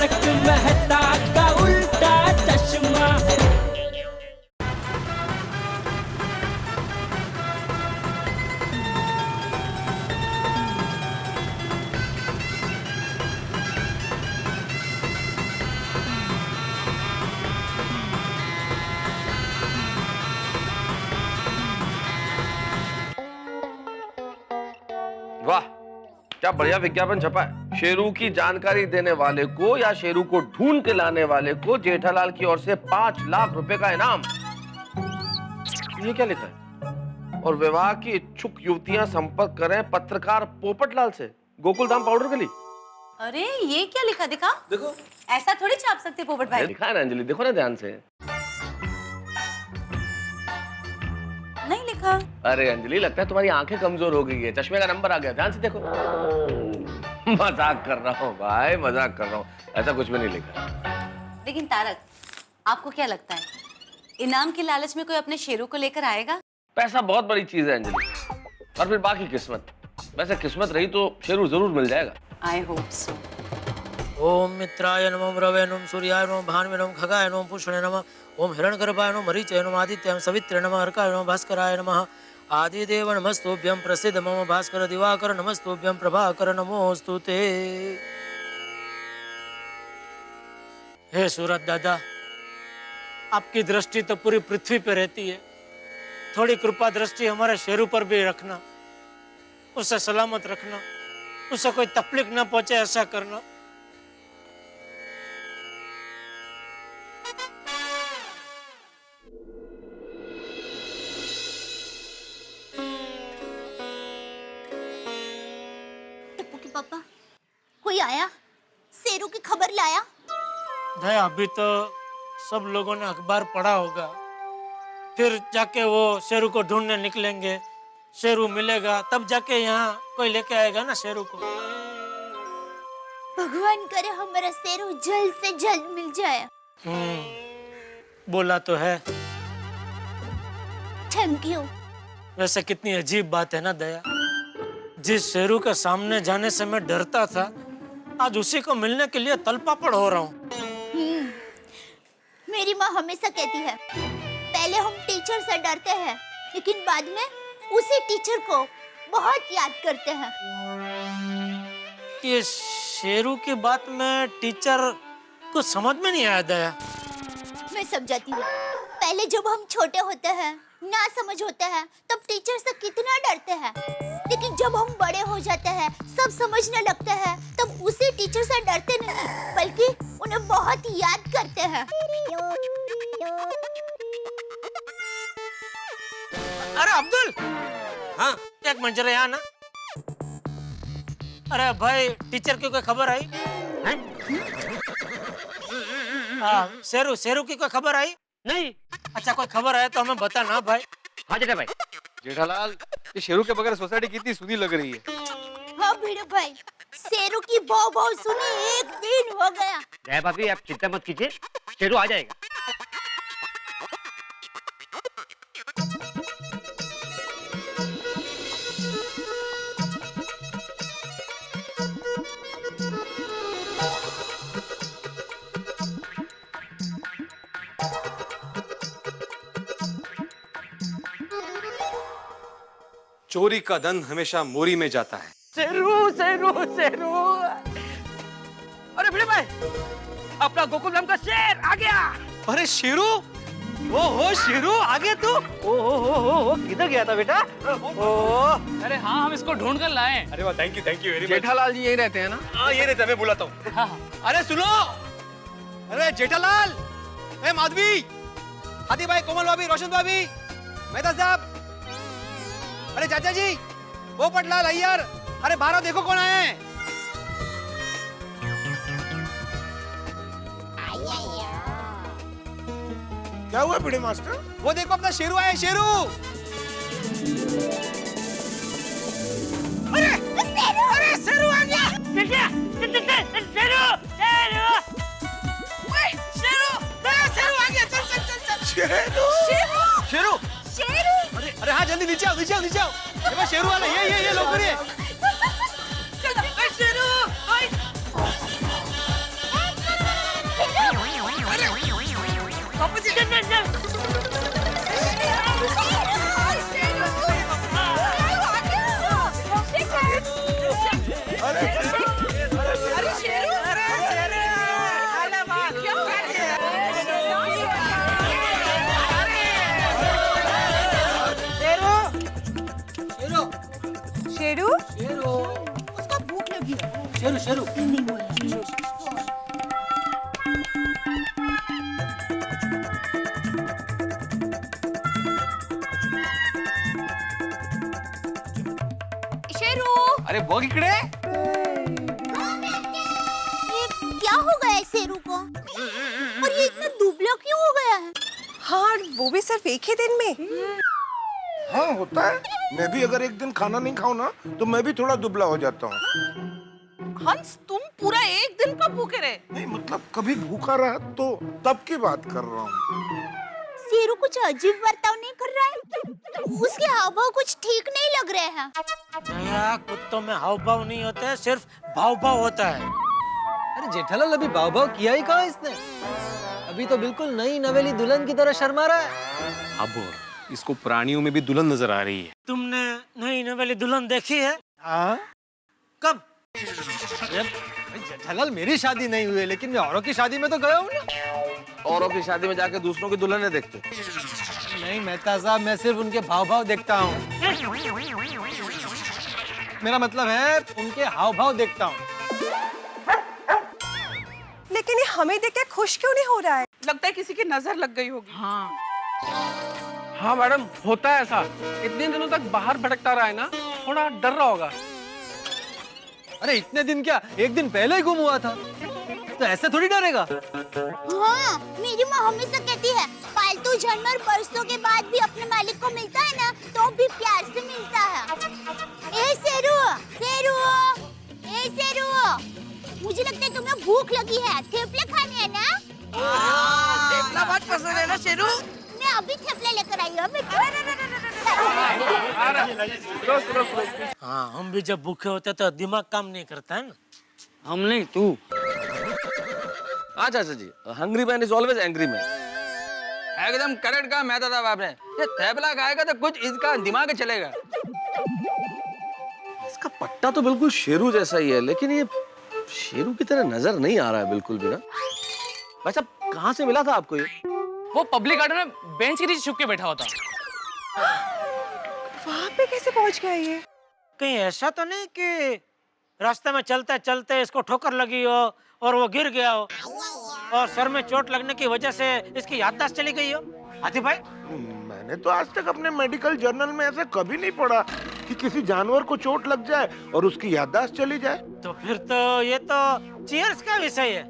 तारक मेहता का उल्टा चश्मा। वाह, क्या बढ़िया विज्ञापन छपा है। शेरू की जानकारी देने वाले को या शेरू को ढूंढ के लाने वाले को जेठालाल की ओर से 5 लाख रुपए का इनाम। ये क्या लिखा है? और विवाह की इच्छुक युवतियां संपर्क करें पत्रकार पोपटलाल से, गोकुलधाम पाउडर गली। अरे ये क्या लिखा, दिखा। देखो, ऐसा थोड़ी छाप सकते पोपट भाई। लिखा है ना अंजलि, देखो ना ध्यान से। नहीं लिखा। अरे अंजलि, लगता है तुम्हारी आंखें कमजोर हो गई है, चश्मे का नंबर आ गया, ध्यान से देखो। मजाक कर रहा हूँ भाई, मजाक कर रहा हूँ, ऐसा कुछ भी नहीं लिखा। लेकिन तारक, आपको क्या लगता है, इनाम के लालच में कोई अपने शेरू को लेकर आएगा? पैसा बहुत बड़ी चीज है अंजलि, और फिर बाकी किस्मत। वैसे किस्मत रही तो शेरू जरूर मिल जाएगा। I hope so. ओम मित्राय नमः रवे नमः सूर्याय नमः भानुवे नमः खगाय नमः पुष्णे नमः ओम हिरण्यगर्भाय नमः मरीचाय नमः आदित्याय सवित्रे नमः अर्काय नमः भास्कराय नमः आदिदेव नमस्तुभ्यं प्रसिद्ध मम भास्कर दिवाकर नमस्तुभ्यं प्रभाकर नमोस्तुते। हे सूरज दादा, आपकी दृष्टि तो पूरी पृथ्वी पे रहती है, थोड़ी कृपा दृष्टि हमारे शेरू पर भी रखना, उसे सलामत रखना, उसे कोई तकलीफ न पहुंचे ऐसा करना। पापा, कोई आया? शेरू की खबर लाया? दया, अभी तो सब लोगों ने अखबार पढ़ा होगा, फिर जाके वो शेरू को ढूंढने निकलेंगे, शेरू मिलेगा तब जाके यहाँ कोई लेके आएगा ना शेरू को। भगवान करे हमारा शेरू जल्द से जल्द मिल जाए। बोला तो है। Thank you. वैसे कितनी अजीब बात है ना दया, जिस शेरू के सामने जाने से मैं डरता था, आज उसी को मिलने के लिए तलपापड़ हो रहा हूँ। मेरी माँ हमेशा कहती है, पहले हम टीचर से डरते हैं, लेकिन बाद में उसी टीचर को बहुत याद करते हैं। ये शेरू की बात में टीचर कुछ समझ में नहीं आया दया। मैं समझाती हूँ। पहले जब हम छोटे होते हैं, ना समझ होते हैं, तब टीचर से कितना डरते हैं, लेकिन जब हम बड़े हो जाते हैं, सब समझने लगते हैं, तब उसी टीचर से डरते नहीं, बल्कि उन्हें बहुत याद करते हैं। अरे अब्दुल, हाँ एक मिनट जरा यहाँ ना। अरे भाई, टीचर की कोई खबर आई? शेरू की कोई खबर आई? नहीं। अच्छा, कोई खबर आया तो हमें बता ना भाई। हाँ जेठा भाई। जेठालाल, ये शेरू के बगैर सोसाइटी कितनी सुनी लग रही है। हाँ भिड़ो भाई, शेरू की भौ भौ सुनी 1 दिन हो गया। जय भाभी, आप चिंता मत कीजिए, शेरू आ जाएगा। चोरी का धन हमेशा मोरी में जाता है। शेरू शेरू शेरू। अरे भिड़े भाई, अपना गोकुलधाम का शेर आ गया। अरे शेरू, ओहो शेरू आ गया तू। ओहो, किधर गया था बेटा? अरे हाँ, हम इसको ढूंढ कर लाए। अरे वाह, thank you very much. Jethalal ji यही रहते हैं ना? हाँ ये रहता है, मैं बुलाता हूँ। अरे सुनो, अरे जेठालाल, माधवी, हाथी भाई, कोमल भाभी, रोशन भाभी, मेहता साहब, अरे चाचा जी, पोपटलाल अय्यर, अरे बाहर देखो कौन आए हैं। क्या हुआ बड़े मास्टर? वो देखो अपना शेरू आया, शेरू। अरे शेरू आ गया। शेरू आ गया। चल। शेरू, अरे हाँ जल्दी नीचे आओ, नीचे आओ। देखो शेरू वाला, ये लोग शेरू, अरे बघ इकडे. ये क्या हो गया है शेरू को? और ये इतना दुबला क्यों हो गया है? हाँ, वो भी सिर्फ एक ही दिन में। हाँ होता है. मैं भी अगर एक दिन खाना नहीं खाऊं ना तो मैं भी थोड़ा दुबला हो जाता हूँ. हंस, तुम पूरा एक दिन कब भूखे रहे? नहीं मतलब कभी भूखा रहा तो तब की बात कर रहा हूँ. शेरू कुछ अजीब बर्ताव नहीं कर रहा है? उसके हाव भाव कुछ ठीक नहीं लग रहे हैं. नया कुत्तों में हाव भाव नहीं होते हैं, सिर्फ भाव भाव होता है। अरे जेठालाल अभी भाव भाव किया ही कहाँ इसने? अभी तो बिल्कुल नई नवेली दुल्हन की तरह शर्मा रहा है. अब इसको प्राणियों में भी दुल्हन नजर आ रही है. तुमने नई नवेली दुल्हन देखी है? हाँ? कब? अरे जेठालाल मेरी शादी नहीं हुई है, लेकिन मैं औरों की शादी में तो गया हूँ ना. औरों की शादी में जाके दूसरों की दुल्हनें देखते. नहीं मेहता साहब, मैं सिर्फ उनके भाव भाव देखता हूँ. मेरा मतलब है उनके हाव भाव देखता हूँ. लेकिन ये हमें देख के खुश क्यों नहीं हो रहा है? लगता है किसी की नजर लग गई होगी। हाँ मैडम, होता है ऐसा. इतने दिनों तक बाहर भटकता रहा है ना, थोड़ा डर रहा होगा. अरे इतने दिन क्या, एक दिन पहले ही गुम हुआ था, तो ऐसे थोड़ी डरेगा. हाँ, मेरी माँ हमेशा कहती है पालतू जानवर बरसों के बाद भी अपने मालिक को मिलता है ना तो भी प्यार से मिलता है. ए शेरू, शेरू, ए शेरू, मुझे लगता है तुम्हें भूख लगी है. थेपले खाने हैं ना? थेपला बहुत पसंद है ना शेरू? मैं अभी थेपले लेकर आई हूँ. हाँ, हम भी जब भूखे होते तो दिमाग काम नहीं करता है ना. हम नहीं, तू. अच्छा जी, hungry man is always angry man. एकदम करेक्ट कहा मेहता साहब आपने. ये थैपला खाएगा तो कुछ इसका दिमाग चलेगा. इसका पट्टा तो बिल्कुल शेरू जैसा ही है, लेकिन ये शेरू की तरह नजर नहीं आ रहा है बिल्कुल भी ना. भाई साहब, कहाँ से मिला था आपको ये? वो पब्लिक गार्डन में बेंच के नीचे छुप के बैठा होता. वहाँ पे कैसे पहुँच गया ये? कहीं ऐसा तो नहीं कि रास्ते में चलते चलते इसको ठोकर लगी हो और वो गिर गया हो और सर में चोट लगने की वजह से इसकी याददाश्त चली गई हो? हाथी भाई, मैंने तो आज तक अपने मेडिकल जर्नल में ऐसे कभी नहीं पढ़ा कि किसी जानवर को चोट लग जाए और उसकी याददाश्त चली जाए. तो फिर तो ये तो चीयर्स का विषय है.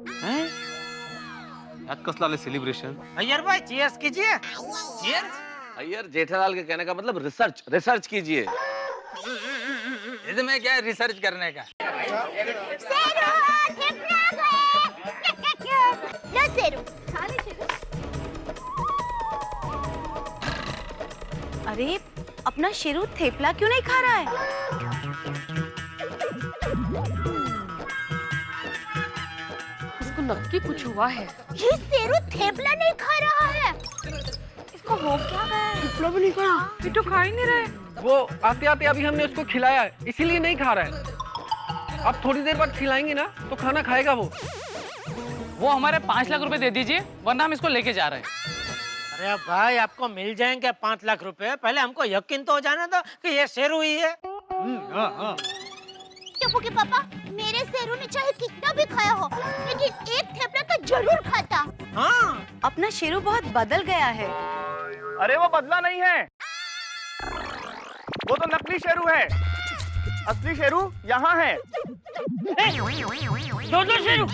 यात कसला आले सेलिब्रेशन. अय्यर भाई, चीयर्स कीजिए. चीयर्स. अय्यर, जेठालाल के कहने का मतलब रिसर्च कीजिए. इसमें क्या है रिसर्च करने का? शेरू, थेपले आ गए. लो शेरू, खा ले शेरू. अरे, अपना शेरू थेपला क्यों नहीं खा रहा है? इसको नक्की कुछ हुआ है। ये शेरू थेपला नहीं खा रहा है. इसको हो क्या गया है? थेपला भी नहीं खाया? ये तो खा ही नहीं रहा है। वो आते आते अभी हमने उसको खिलाया है, इसीलिए नहीं खा रहा है. अब थोड़ी देर बाद खिलाएंगे ना तो खाना खाएगा वो हमारे 5 लाख रुपए दे दीजिए, वरना हम इसको लेके जा रहे हैं. अरे भाई, आपको मिल जाएंगे 5 लाख रुपए. पहले हमको यकीन तो हो जाने दो कि ये शेरू ही है. टप्पू के पापा, मेरे शेरू ने चाहे कितना भी खाया हो, लेकिन एक थेपला तो जरूर खाता. हाँ, अपना शेरू बहुत बदल गया है. अरे वो बदला नहीं है, वो तो नकली शेरू है. असली शेरू यहाँ है. दो शेरू.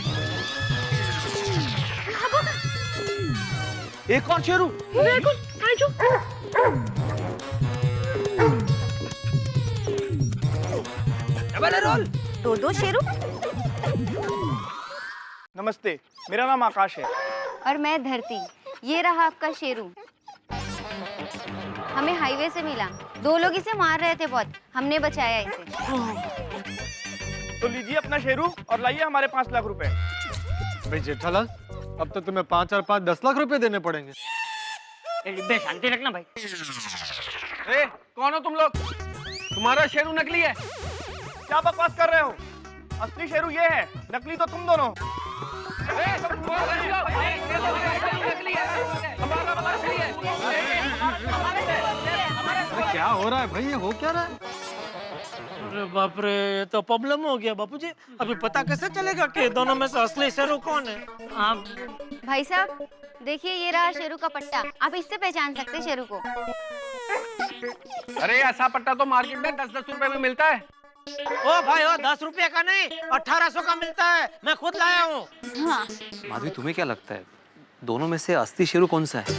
एक और शेरू. दो शेरू. नमस्ते, मेरा नाम आकाश है. और मैं धरती. ये रहा आपका शेरू. हमें हाईवे से मिला. 2 लोग इसे मार रहे थे बहुत. हमने बचाया इसे. तो लीजिए अपना शेरू और लाइए हमारे 5 लाख रुपए. भाई जेठालाल, अब तो तुम्हें 5 और 5 10 लाख रुपए देने पड़ेंगे. शांति रखना भाई. ए, कौन हो तुम लोग? तुम्हारा शेरू नकली है. क्या बकवास कर रहे हो? असली शेरू ये है, नकली तो तुम दोनों. क्या हो रहा है भाई, ये हो क्या रहा है? अरे बाप रे, ये तो प्रॉब्लम हो गया बापूजी. अभी पता कैसे चलेगा कि दोनों में से असली शेरू कौन है? आप भाई साहब, देखिए ये रहा शेरू का पट्टा. आप इससे पहचान सकते हैं शेरू को. अरे ऐसा पट्टा तो मार्केट में 10-10 रुपए में मिलता है. ओ भाई ओ 10 रुपए का नहीं 1800 का मिलता है, मैं खुद लाया हूँ। हाँ माधवी तुम्हें क्या लगता है दोनों में से असली शेरू कौन सा है?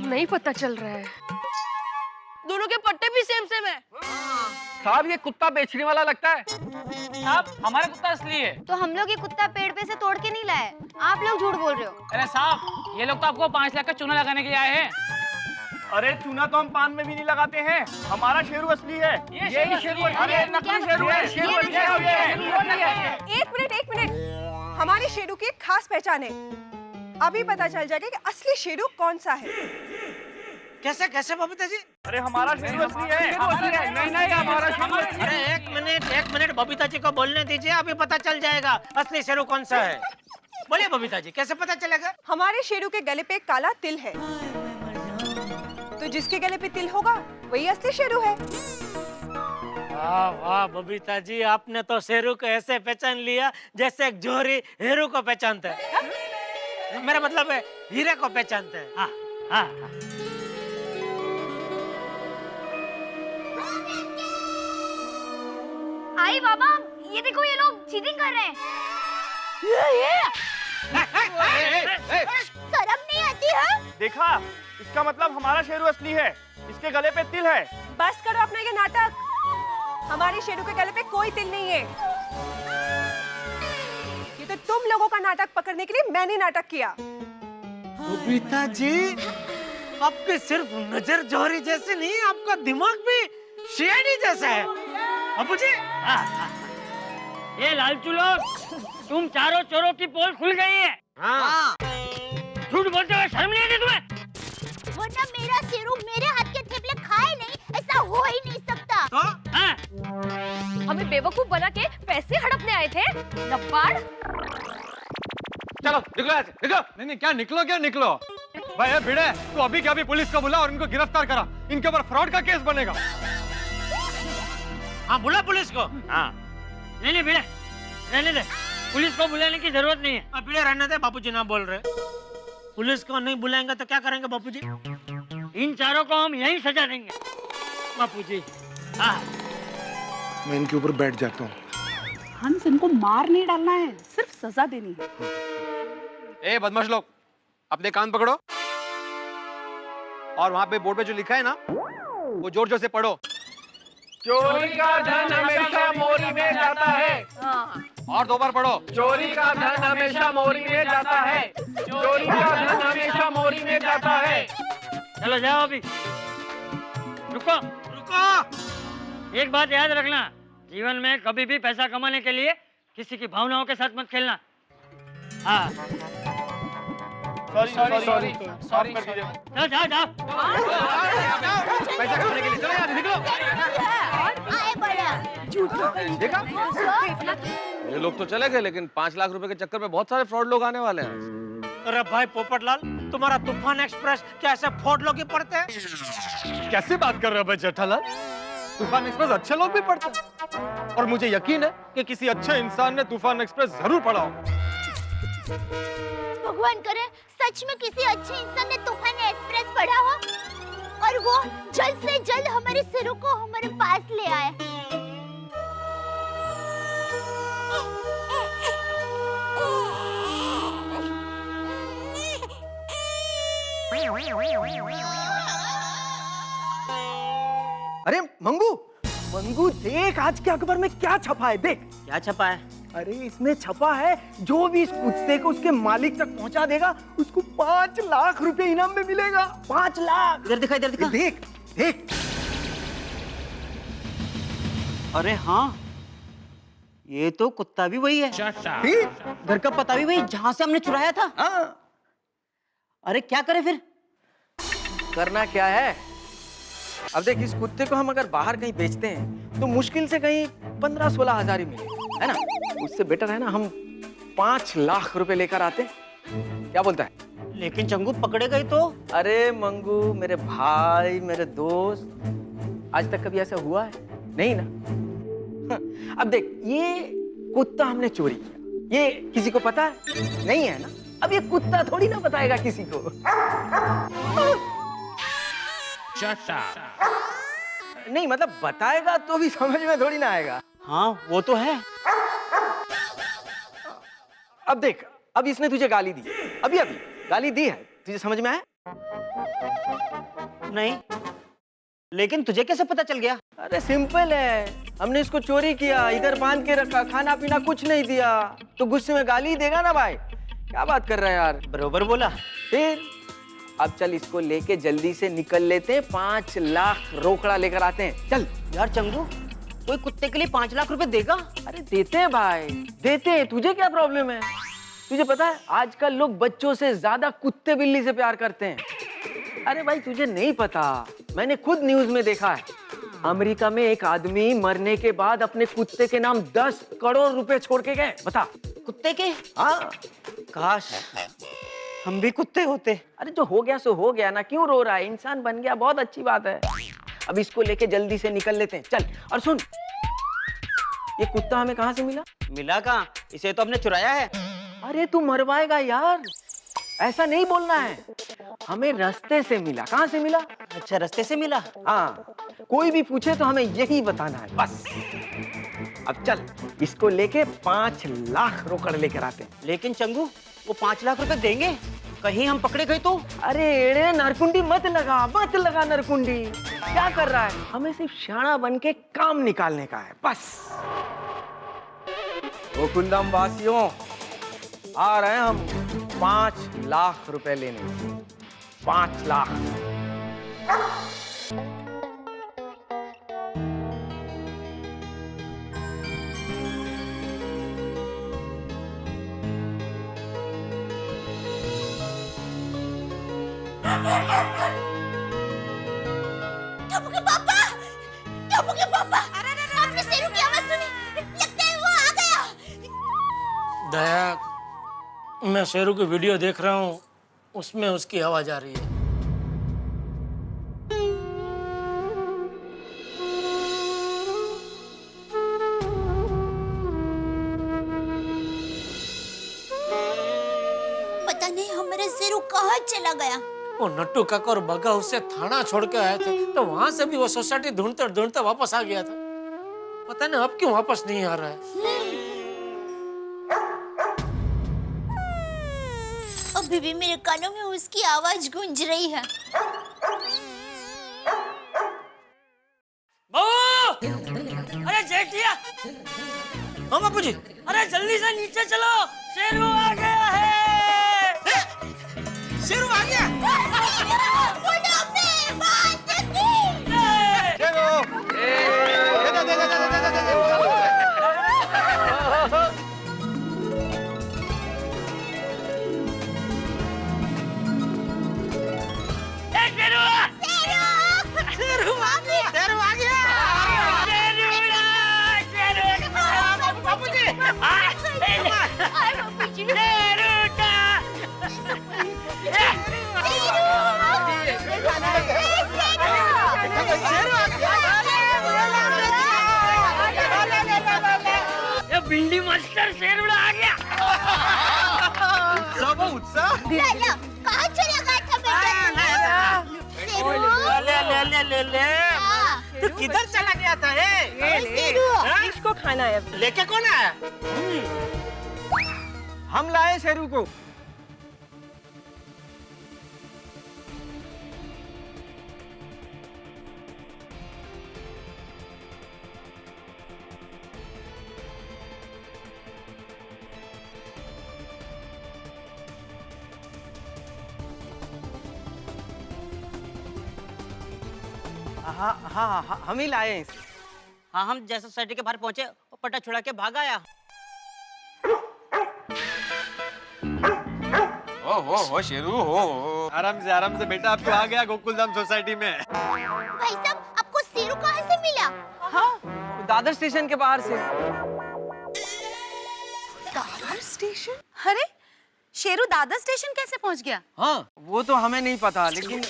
नहीं पता चल रहा है। दोनों के पट्टे भी सेम सेम है। साहब ये कुत्ता बेचने वाला लगता है। साहब हमारा कुत्ता असली है। तो हम लोग ये कुत्ता पेड़ पे से तोड़ के नहीं लाए, आप लोग झूठ बोल रहे हो। अरे साहब ये लोग तो आपको 5 लाख का चूना लगाने के लिए आए हैं। अरे चूना तो हम पान में भी नहीं लगाते हैं, हमारा शेरू असली है। ये शेरू अरे नकली शेरू है। एक मिनट, हमारे शेरू की एक खास पहचान है। अभी पता चल जाएगा कि असली शेरू कौन सा है। कैसे बबीता जी? अरे हमारा शेरू असली है। नहीं हमारा शेरू असली है। अरे एक मिनट बबीता जी को बोलने दीजिए, अभी पता चल जाएगा असली शेरू कौन सा है। बोलिए बबीता जी, कैसे पता चलेगा? हमारे शेरू के गले पे एक काला तिल है, तो जिसके गले पे तिल होगा वही असली शेरू है। वाह वाह बबीता जी, आपने तो शेरू को ऐसे पहचान लिया जैसे एक जोहरी हीरो को पहचानता है। मेरा मतलब है हीरे को पहचानता है। हाँ हाँ। आई बाबा, ये देखो ये लोग चीटिंग कर रहे हैं। शर्म नहीं आती है? देखा, इसका मतलब हमारा शेरू असली है। इसके गले पे तिल है। बस करो अपना ये नाटक। हमारे शेरू के गले पे कोई तिल नहीं है। ये तो तुम लोगों का नाटक पकड़ने के लिए मैंने नाटक किया। बबीता जी, आपकी सिर्फ नजर जोहरी जैसी नहीं, आपका दिमाग भी शेरनी जैसा है। बाबू जी, ये लालचू लोग, तुम चारों चोरों की पोल खुल गई है। हाँ। झूठ बोलते हुए शर्म नहीं आती तुम्हें? वरना मेरा शेरू मेरे हाथ के थेपले खाए नहीं, ऐसा हो ही नहीं सकता। तो? हाँ? हमें बेवकूफ बना के पैसे हड़पने आए थे, नब्बाड़। चलो निकलो यहाँ से, निकलो। नहीं क्या निकलो, क्या निकलो भाई। ये भिड़े, तू अभी क्या अभी पुलिस को बुला और इनको गिरफ्तार करा। इनके ऊपर फ्रॉड का केस बनेगा। हाँ बुला पुलिस को। हाँ। नहीं भिड़े, रहने दे, पुलिस को बुलाने की जरूरत नहीं है। भिड़े रहने दे, बापूजी ना बोल रहे। पुलिस को नहीं बुलाएंगे तो क्या करेंगे बापूजी? इन चारों को हम यहीं सजा देंगे बापूजी। हाँ। मैं इनके ऊपर बैठ जाता हूँ। हंस, इनको मार नहीं डालना है, सिर्फ सजा देनी है। ए बदमाश लोग, अपने कान पकड़ो और वहां पे बोर्ड पे जो लिखा है ना वो जोर जोर से पढ़ो। चोरी का धन हमेशा मोरी में जाता है। और 2 बार पढ़ो। चोरी का धन हमेशा मोरी में जाता है। चोरी का धन हमेशा मोरी में जाता है। चलो जाओ अभी। रुको, एक बात याद रखना, जीवन में कभी भी पैसा कमाने के लिए किसी की भावनाओं के साथ मत खेलना। हाँ। सॉरी कर दीजिए। जाओ। पैसा कमाने के लिए चलो यार, निकलो। आए बड़ा देखा? ये लोग तो चले गए, लेकिन 5 लाख रुपए के चक्कर में बहुत सारे फ्रॉड लोग आने वाले हैं। अरे भाई पोपटलाल, तुम्हारा तूफान एक्सप्रेस क्या ऐसे फ्रॉड लोग ही पढ़ते हैं? कैसे बात कर रहे हो भाई जेठालाल? तूफान एक्सप्रेस अच्छे लोग भी पढ़ते हैं और मुझे यकीन है कि किसी अच्छे इंसान ने तूफान एक्सप्रेस जरूर पढ़ा हो। भगवान करे सच में किसी अच्छे इंसान ने तूफान एक्सप्रेस पढ़ा हो और वो जल्द से जल्द हमारे शेरू को हमारे पास ले आए। अरे मंगू देख आज के अखबार में क्या छपा है, देख। क्या छपा है? अरे इसमें छपा है जो भी इस कुत्ते को उसके मालिक तक पहुंचा देगा उसको 5 लाख रुपए इनाम में मिलेगा। 5 लाख। इधर दिखा। देख देख। अरे हाँ, ये तो कुत्ता भी वही है। घर का पता भी वही जहाँ से हमने चुराया था। हाँ। अरे क्या करे फिर? करना क्या है, अब देख इस कुत्ते को हम अगर बाहर कहीं बेचते हैं तो मुश्किल से कहीं 15-16 हजार ही मिले, है ना। उससे बेटर है ना हम 5 लाख रुपए लेकर आते। क्या बोलता है? लेकिन चंगू पकड़े गए तो? अरे मंगू मेरे भाई, मेरे दोस्त, आज तक कभी ऐसा हुआ है? नहीं ना। अब देख ये कुत्ता हमने चोरी किया, ये किसी को पता है? नहीं है ना। अब ये कुत्ता थोड़ी ना बताएगा किसी को। Shut up. नहीं मतलब बताएगा तो भी समझ में थोड़ी ना आएगा। हाँ वो तो है। अब देख, अब इसने तुझे गाली दी, अभी अभी गाली दी है, तुझे समझ में आया? नहीं, लेकिन तुझे कैसे पता चल गया? अरे सिंपल है, हमने इसको चोरी किया, इधर बांध के रखा, खाना पीना कुछ नहीं दिया, तो गुस्से में गाली देगा ना भाई। क्या बात कर रहा है यार? बरोबर बोला। फिर अब चल इसको लेके जल्दी से निकल लेते हैं, 5 लाख रोकड़ा लेकर आते हैं। चल यार चंगू, कोई कुत्ते के लिए 5 लाख रुपए देगा? अरे देते हैं भाई, देते हैं, तुझे क्या प्रॉब्लम है? तुझे पता है आजकल लोग बच्चों से ज्यादा कुत्ते बिल्ली से प्यार करते हैं। अरे भाई तुझे नहीं पता, मैंने खुद न्यूज में देखा है, अमेरिका में एक आदमी मरने के बाद अपने कुत्ते के नाम 10 करोड़ रुपए छोड़ के गए। बता। कुत्ते के? हाँ। काश हम भी कुत्ते होते। अरे जो हो गया सो हो गया ना, क्यों रो रहा है? इंसान बन गया, बहुत अच्छी बात है। अब इसको लेके जल्दी से निकल लेते हैं, चल। और सुन, ये कुत्ता हमें कहाँ से मिला? मिला कहाँ? इसे तो हमने चुराया है। अरे तू मरवाएगा यार, ऐसा नहीं बोलना है, हमें रास्ते से मिला। कहाँ से मिला? अच्छा रास्ते से मिला। हाँ, कोई भी पूछे तो हमें यही बताना है बस। अब चल इसको लेके 5 लाख रोकड़ लेकर आते हैं। लेकिन चंगू, वो 5 लाख रुपए देंगे? कहीं हम पकड़े गए तो? अरे एड़े नरकुंडी मत लगा नरकुंडी। क्या कर रहा है? हमें सिर्फ शाना बन के काम निकालने का है बस। गोकुलधाम वासियों, आ रहे हैं हम 5 लाख रुपए लेने। 5 लाख। टप्पू के पापा! टप्पू के पापा! आपने शेरू की आवाज सुनी? लगता है वो आ गया। दया, मैं शेरू की वीडियो देख रहा हूँ, उसमें उसकी आवाज आ रही है। पता नहीं हमारा शेरू कहाँ चला गया। वो नट्टू काका और बगा उससे थाना छोड़ के आए थे, तो वहां से भी वो सोसाइटी ढूंढते ढूंढते वापस आ गया था। पता नहीं अब क्यों वापस नहीं आ रहा है। अभी भी मेरे कानों में उसकी आवाज गूंज रही है। अरे जेठिया! हाँ बापू जी। अरे जल्दी से नीचे चलो, शेरू आ गया है। शेरू आ गया। भिंडी मास्टर शेरू आ गया। सब उत्साह। कहाँ चला गया था बेटा? ले। तू किधर चला गया था? इसको खाना है। लेके कौन आया? हम लाए शेरू को। हाँ, हम ही लाए हैं इसे। हाँ, हम जैसे सोसाइटी के बाहर पहुंचे, वो पट्टा छुड़ा के भाग आया। हो शेरू हो। आराम से बेटा, अब तो आ गया गोकुलधाम सोसाइटी में। भाई साहब, आपको शेरू कहाँ से मिला? हाँ, दादर स्टेशन के बाहर से। दादर स्टेशन? अरे शेरू दादर स्टेशन कैसे पहुंच गया? हाँ, वो तो हमें नहीं पता, लेकिन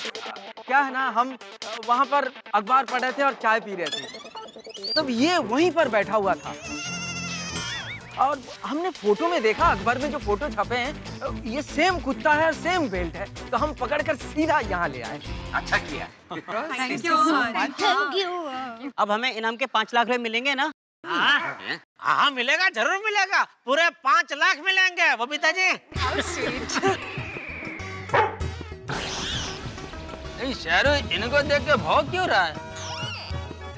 क्या है ना, हम वहाँ पर अखबार पढ़ रहे थे और चाय पी रहे थे, तब ये वहीं पर बैठा हुआ था। और हमने फोटो में देखा, अखबार में जो फोटो छपे हैं, ये सेम कुत्ता है और सेम बेल्ट है, तो हम पकड़कर सीधा यहाँ ले आए। अच्छा किया। Thank you thank you. अब हमें इनाम के 5 लाख रुपए मिलेंगे ना? हाँ मिलेगा, जरूर मिलेगा, पूरे 5 लाख मिलेंगे बबीता जी। नहीं शेरू, इनको देख के भौंक क्यों रहा है?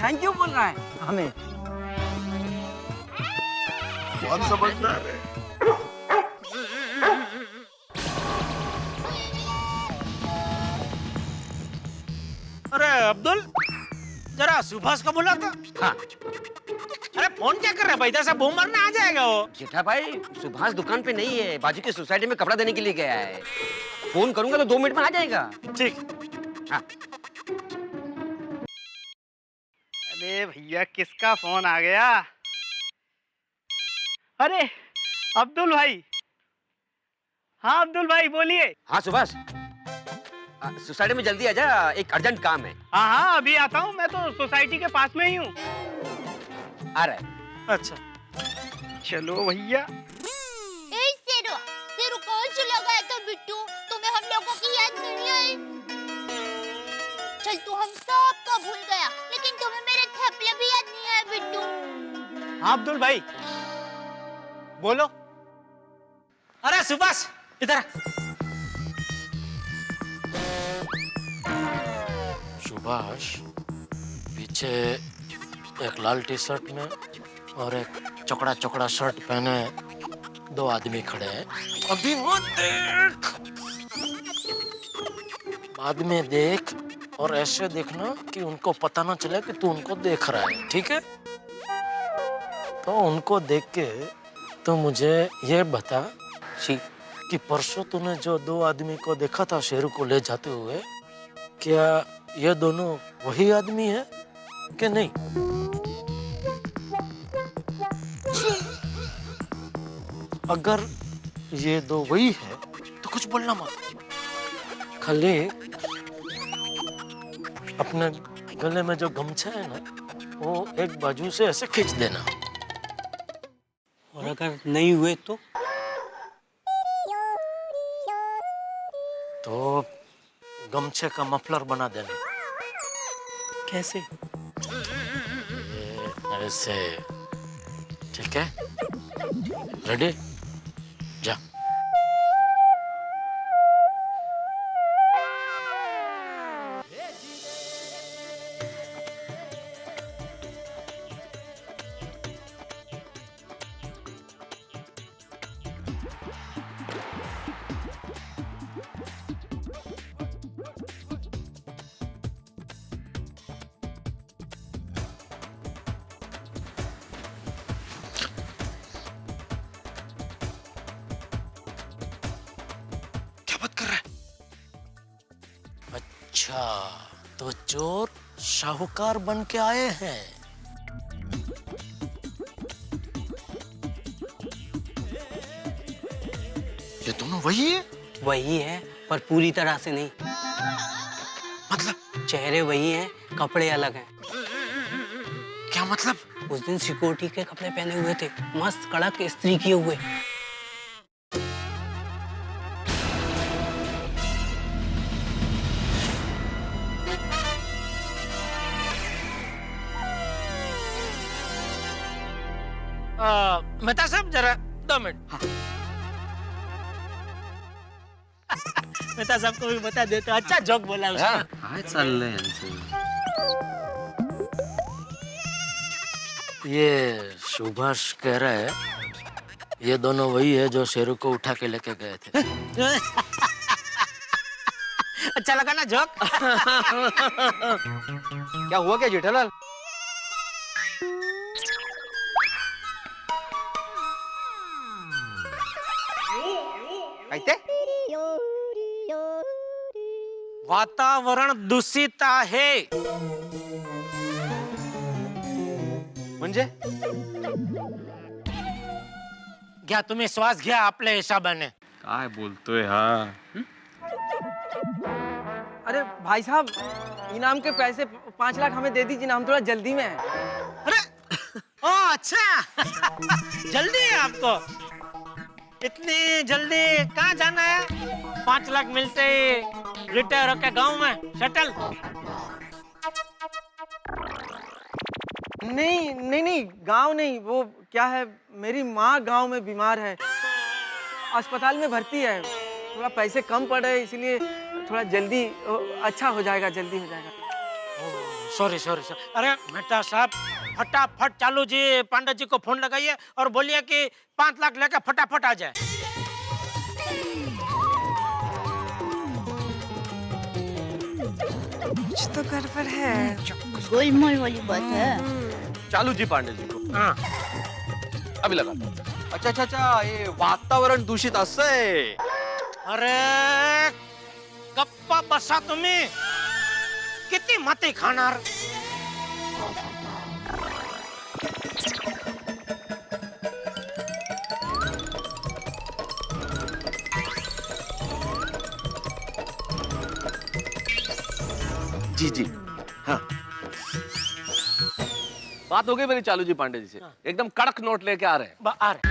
थैंक यू बोल रहा है हमें। बहुत समझदार है। अरे अब्दुल, जरा सुभाष को बुला तो। हाँ। अरे फोन क्या कर रहा है भाई, इधर से बूम मारने आ जाएगा वो। जेठा भाई, सुभाष दुकान पे नहीं है, बाजू की सोसाइटी में कपड़ा देने के लिए गया है। फोन करूंगा तो 2 मिनट में आ जाएगा। ठीक। हाँ। अरे भैया, किसका फोन आ गया? अरे अब्दुल भाई। हाँ अब्दुल भाई बोलिए। हाँ सुभाष, सोसाइटी में जल्दी आ जा, एक अर्जेंट काम है। हाँ हाँ अभी आता हूँ, मैं तो सोसाइटी के पास में ही हूँ। आ रहा है। अच्छा चलो भैया। शेरू, शेरू कौन चला गया था बिट्टू? तुम्हें हम लोगों की याद नहीं आई? चल तू हम सबको भूल गया, लेकिन तुम्हें मेरे थैपले भी याद नहीं आए बिट्टू। हाँ अब्दुल भाई बोलो। अरे सुभाष इधर। सुभाष, पीछे एक लाल टी शर्ट में और एक चौकड़ा चौकड़ा शर्ट पहने 2 आदमी खड़े हैं। अभी मत देख, बाद में देख, और ऐसे देखना कि उनको पता ना चले कि तू उनको देख रहा है, ठीक है? तो उनको देख के तो मुझे ये बता कि परसों तूने जो 2 आदमी को देखा था शेरू को ले जाते हुए, क्या ये दोनों वही आदमी है कि नहीं? अगर ये 2 वही है तो कुछ बोलना मत, खाली अपने गले में जो गमछा है ना, वो एक बाजू से ऐसे खींच देना। और अगर नहीं हुए तो गमछे का मफलर बना देना। कैसे? ये ऐसे, ठीक है? रेडी? जा। अच्छा, तो चोर साहूकार बन के आए हैं। ये दोनों वही है? वही है, पर पूरी तरह से नहीं। मतलब? चेहरे वही हैं, कपड़े अलग हैं। क्या मतलब? उस दिन सिक्योरिटी के कपड़े पहने हुए थे, मस्त कड़क इस्त्री किए हुए। मेहता साहब जरा 2 मिनट। मेहता साहब को भी बता देता, अच्छा जोक बोला उसने। हाँ चल रहे ये सुभाष कह रहा है ये दोनों वही है जो शेरू को उठा के लेके गए थे। अच्छा लगा ना जोक? क्या हुआ क्या जेठालाल? कहते? वातावरण दूषित आहे। म्हणजे? घ्या तुम्ही श्वास घ्या आपल्या हिशोबाने। काय बोलतोय हा? अरे भाई साहब, इनाम के पैसे 5 लाख हमें दे दीजिए ना, हम थोड़ा जल्दी में हैं। अरे ओह अच्छा जल्दी है आपको, इतनी जल्दी कहाँ जाना है? 5 लाख मिलते ही रिटायर होके गांव में सेटल? नहीं नहीं नहीं, गांव नहीं, वो क्या है, मेरी माँ गांव में बीमार है, अस्पताल में भर्ती है, थोड़ा पैसे कम पड़ रहे इसलिए थोड़ा जल्दी अच्छा हो जाएगा, जल्दी हो जाएगा। Sorry sorry sorry. अरे मेहता साहब फटाफट चालू जी पांडे जी को फोन लगाइए और बोलिए कि 5 लाख लेकर फटाफट आ जाए। कुछ तो गड़बड़ है। गोलमाल वाली बात है। चालू जी पांडे जी को हाँ अभी लगाता हूं। अच्छा अच्छा अच्छा, ये वातावरण दूषित असंय। अरे गप्पा बसा तुम्ही, किती माती खाणार? जी जी हाँ, बात हो गई मेरी चालू जी पांडे जी से, एकदम कड़क नोट लेके आ रहे हैं। आ रहे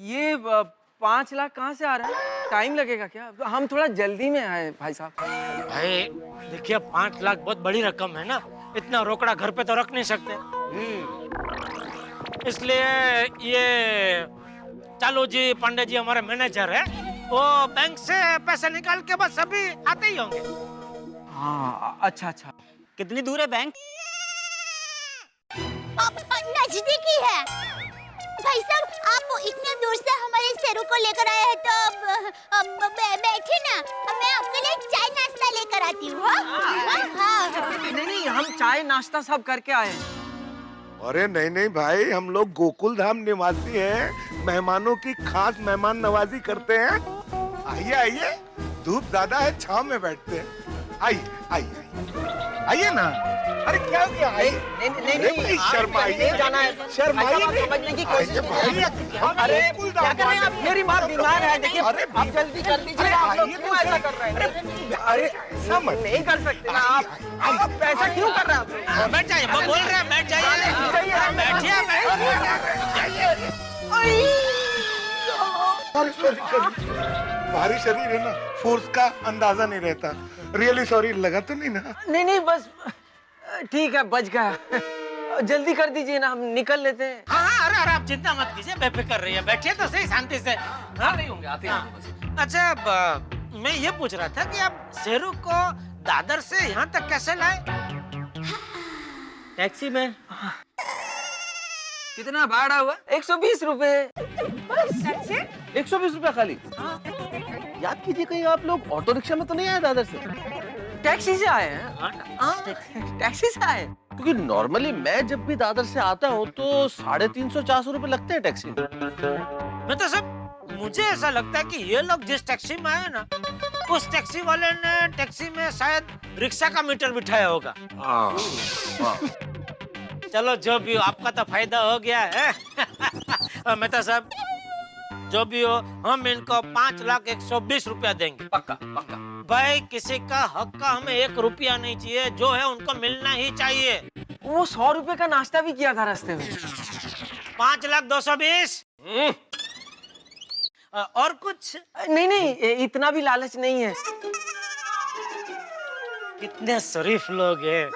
ये 5 लाख कहाँ से आ रहा है? टाइम लगेगा क्या? हम थोड़ा जल्दी में आए भाई साहब। भाई देखिए 5 लाख बहुत बड़ी रकम है ना, इतना रोकड़ा घर पे तो रख नहीं सकते, इसलिए ये चालू जी पांडे जी हमारे मैनेजर है, वो बैंक से पैसे निकाल के बस अभी आते ही होंगे। हाँ अच्छा अच्छा। कितनी दूर है बैंक? नजदीकी है भाई साहब, आप इतने दूर से हमारे शेरू को लेकर आए हैं तो अब बैठे ना, मैं आपके लिए चाय नाश्ता लेकर आती हूँ। नहीं नहीं, हम चाय नाश्ता सब करके आए हैं। अरे नहीं नहीं भाई, हम लोग गोकुल धाम निवासी हैं, मेहमानों की खास मेहमान नवाजी करते हैं। आइए आइए, धूप ज्यादा है, छांव में बैठते हैं। आइए आइए आइए ना। अरे क्या हो गया? नहीं नहीं, शर्माइए, जाना है, शर्माइए समझने की कोशिश कीजिए। अरे क्या कर रहे हैं आप? मेरी माँ बीमार है, देखिए आप जल्दी कर दीजिए। आप लोग क्यों ऐसा कर रहे हैं? अरे समझ नहीं कर सकते ना आप ऐसा क्यों कर रहे हैं? बैठ जाइए, वो बोल रहे हैं बैठ जाइए, बैठिए। भारी शरीर है ना, फोर्स का अंदाजा नहीं रहता। रियली सॉरी, लगा तो नहीं ना? नहीं नहीं, बस ठीक है, बच गया। जल्दी कर दीजिए ना, हम निकल लेते हैं। हाँ अरे आप चिंता मत कीजिए, बेफिक्र रहिए, बैठिए तो सही शांति से। हाँ नहीं होंगे, आते हैं। अच्छा मैं ये पूछ रहा था कि आप शेरू को दादर से यहाँ तक कैसे लाए? टैक्सी में। कितना भाड़ा हुआ? 120 रुपए। 120 रुपया खाली? याद कीजिए कहीं आप लोग ऑटो रिक्शा में तो नहीं आए दादर से? टैक्सी से आए हैं। टैक्सी से आए, क्योंकि नॉर्मली मैं जब भी दादर से आता हूँ तो 350-400 रुपए लगते हैं टैक्सी में। मैं तो सब मुझे ऐसा लगता है कि ये लोग जिस टैक्सी में आए ना, उस टैक्सी वाले ने टैक्सी में शायद रिक्शा का मीटर बिठाया होगा। चलो जो भी हो, आपका तो फायदा हो गया है। मेहता साहब जो भी हो, हम इनको 5,120 रुपया देंगे। पक्का पक्का भाई, किसी का हक का हमें 1 रुपया नहीं चाहिए, जो है उनको मिलना ही चाहिए। वो 100 रुपए का नाश्ता भी किया था रास्ते में। 5,220। और कुछ? नहीं नहीं, इतना भी लालच नहीं है। कितने शरीफ लोग हैं।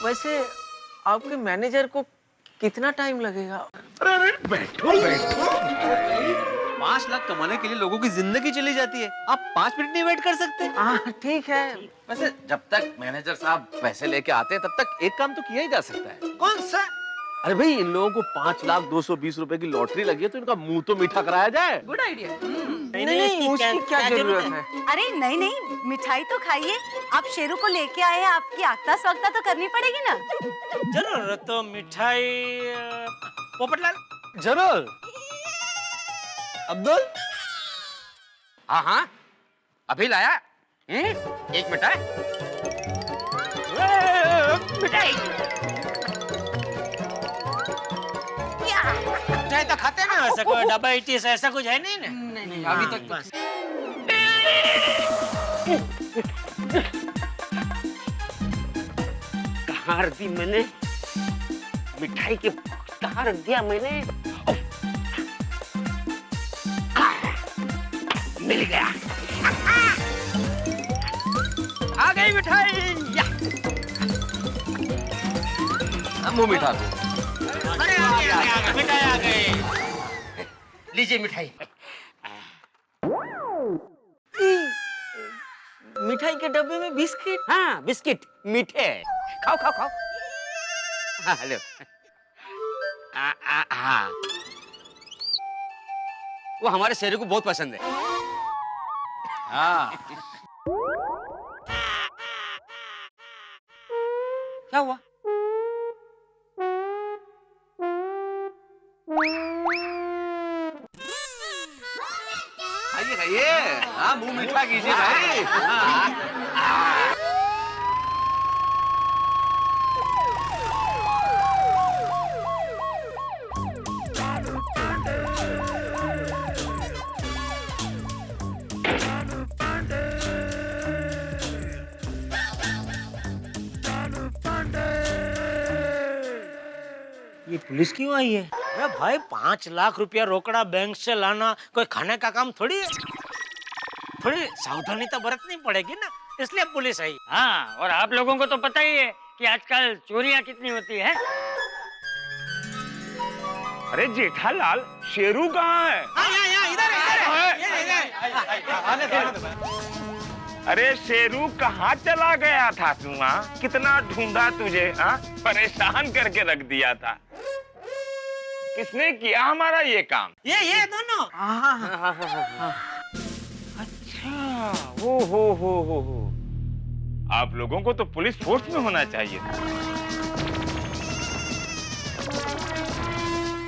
वैसे आपके मैनेजर को कितना टाइम लगेगा? अरे बैठो बैठो। 5 लाख कमाने के लिए लोगों की जिंदगी चली जाती है, आप 5 मिनट नहीं वेट कर सकते? हाँ ठीक है। वैसे जब तक मैनेजर साहब पैसे लेके आते हैं तब तक एक काम तो किया ही जा सकता है। कौन सा? अरे भाई, इन लोगों को 5,220 रुपए की लॉटरी लगी है तो इनका मुंह तो मीठा कराया जाए। Good idea. नहीं, उसकी क्या जरूरत है? अरे नहीं नहीं, मिठाई तो खाइए, आप शेरू को लेके आए हैं, आपकी आगता स्वागता तो करनी पड़ेगी ना। जरूर, तो मिठाई पोपटलाल। जरूर। अब्दुल? हाँ हाँ, अभी लाया। एक मिठाई। मिठाई मिठाई तो खाते ना, ऐसा कोई डब्बा इटी ऐसा कुछ है नहीं ना? नहीं अभी तक। कहाँ रख दी मैंने मिठाई के बॉक्स? कहाँ रख दिया मैंने? मिल गया। आ गई मिठाई। मुंह मीठा दो। अरे आ गई मिठाई आ गई। लीजिए मिठाई। मिठाई के डब्बे में बिस्किट? हाँ बिस्किट मीठे। खाओ खाओ खाओ। हाँ हेलो। हाँ वो हमारे शेरू को बहुत पसंद है। हाँ क्या हुआ? खाइए खाइए। हाँ मुंह मीठा कीजिए भाई। हाँ। ये पुलिस क्यों आई है? अरे भाई 5 लाख रुपया रोकड़ा बैंक से लाना कोई खाने का काम थोड़ी है। थोड़ी सावधानी तो बरतनी पड़ेगी ना, इसलिए पुलिस आई। हाँ, और आप लोगों को तो पता ही है कि आजकल चोरियां कितनी होती है। अरे जेठालाल, शेरू कहाँ है? अरे शेरू कहाँ चला गया था तू? कितना ढूंढा तुझे, परेशान करके रख दिया था। किसने किया हमारा ये काम? ये दोनों। अच्छा, हो। आप लोगों को तो पुलिस फोर्स में होना चाहिए था।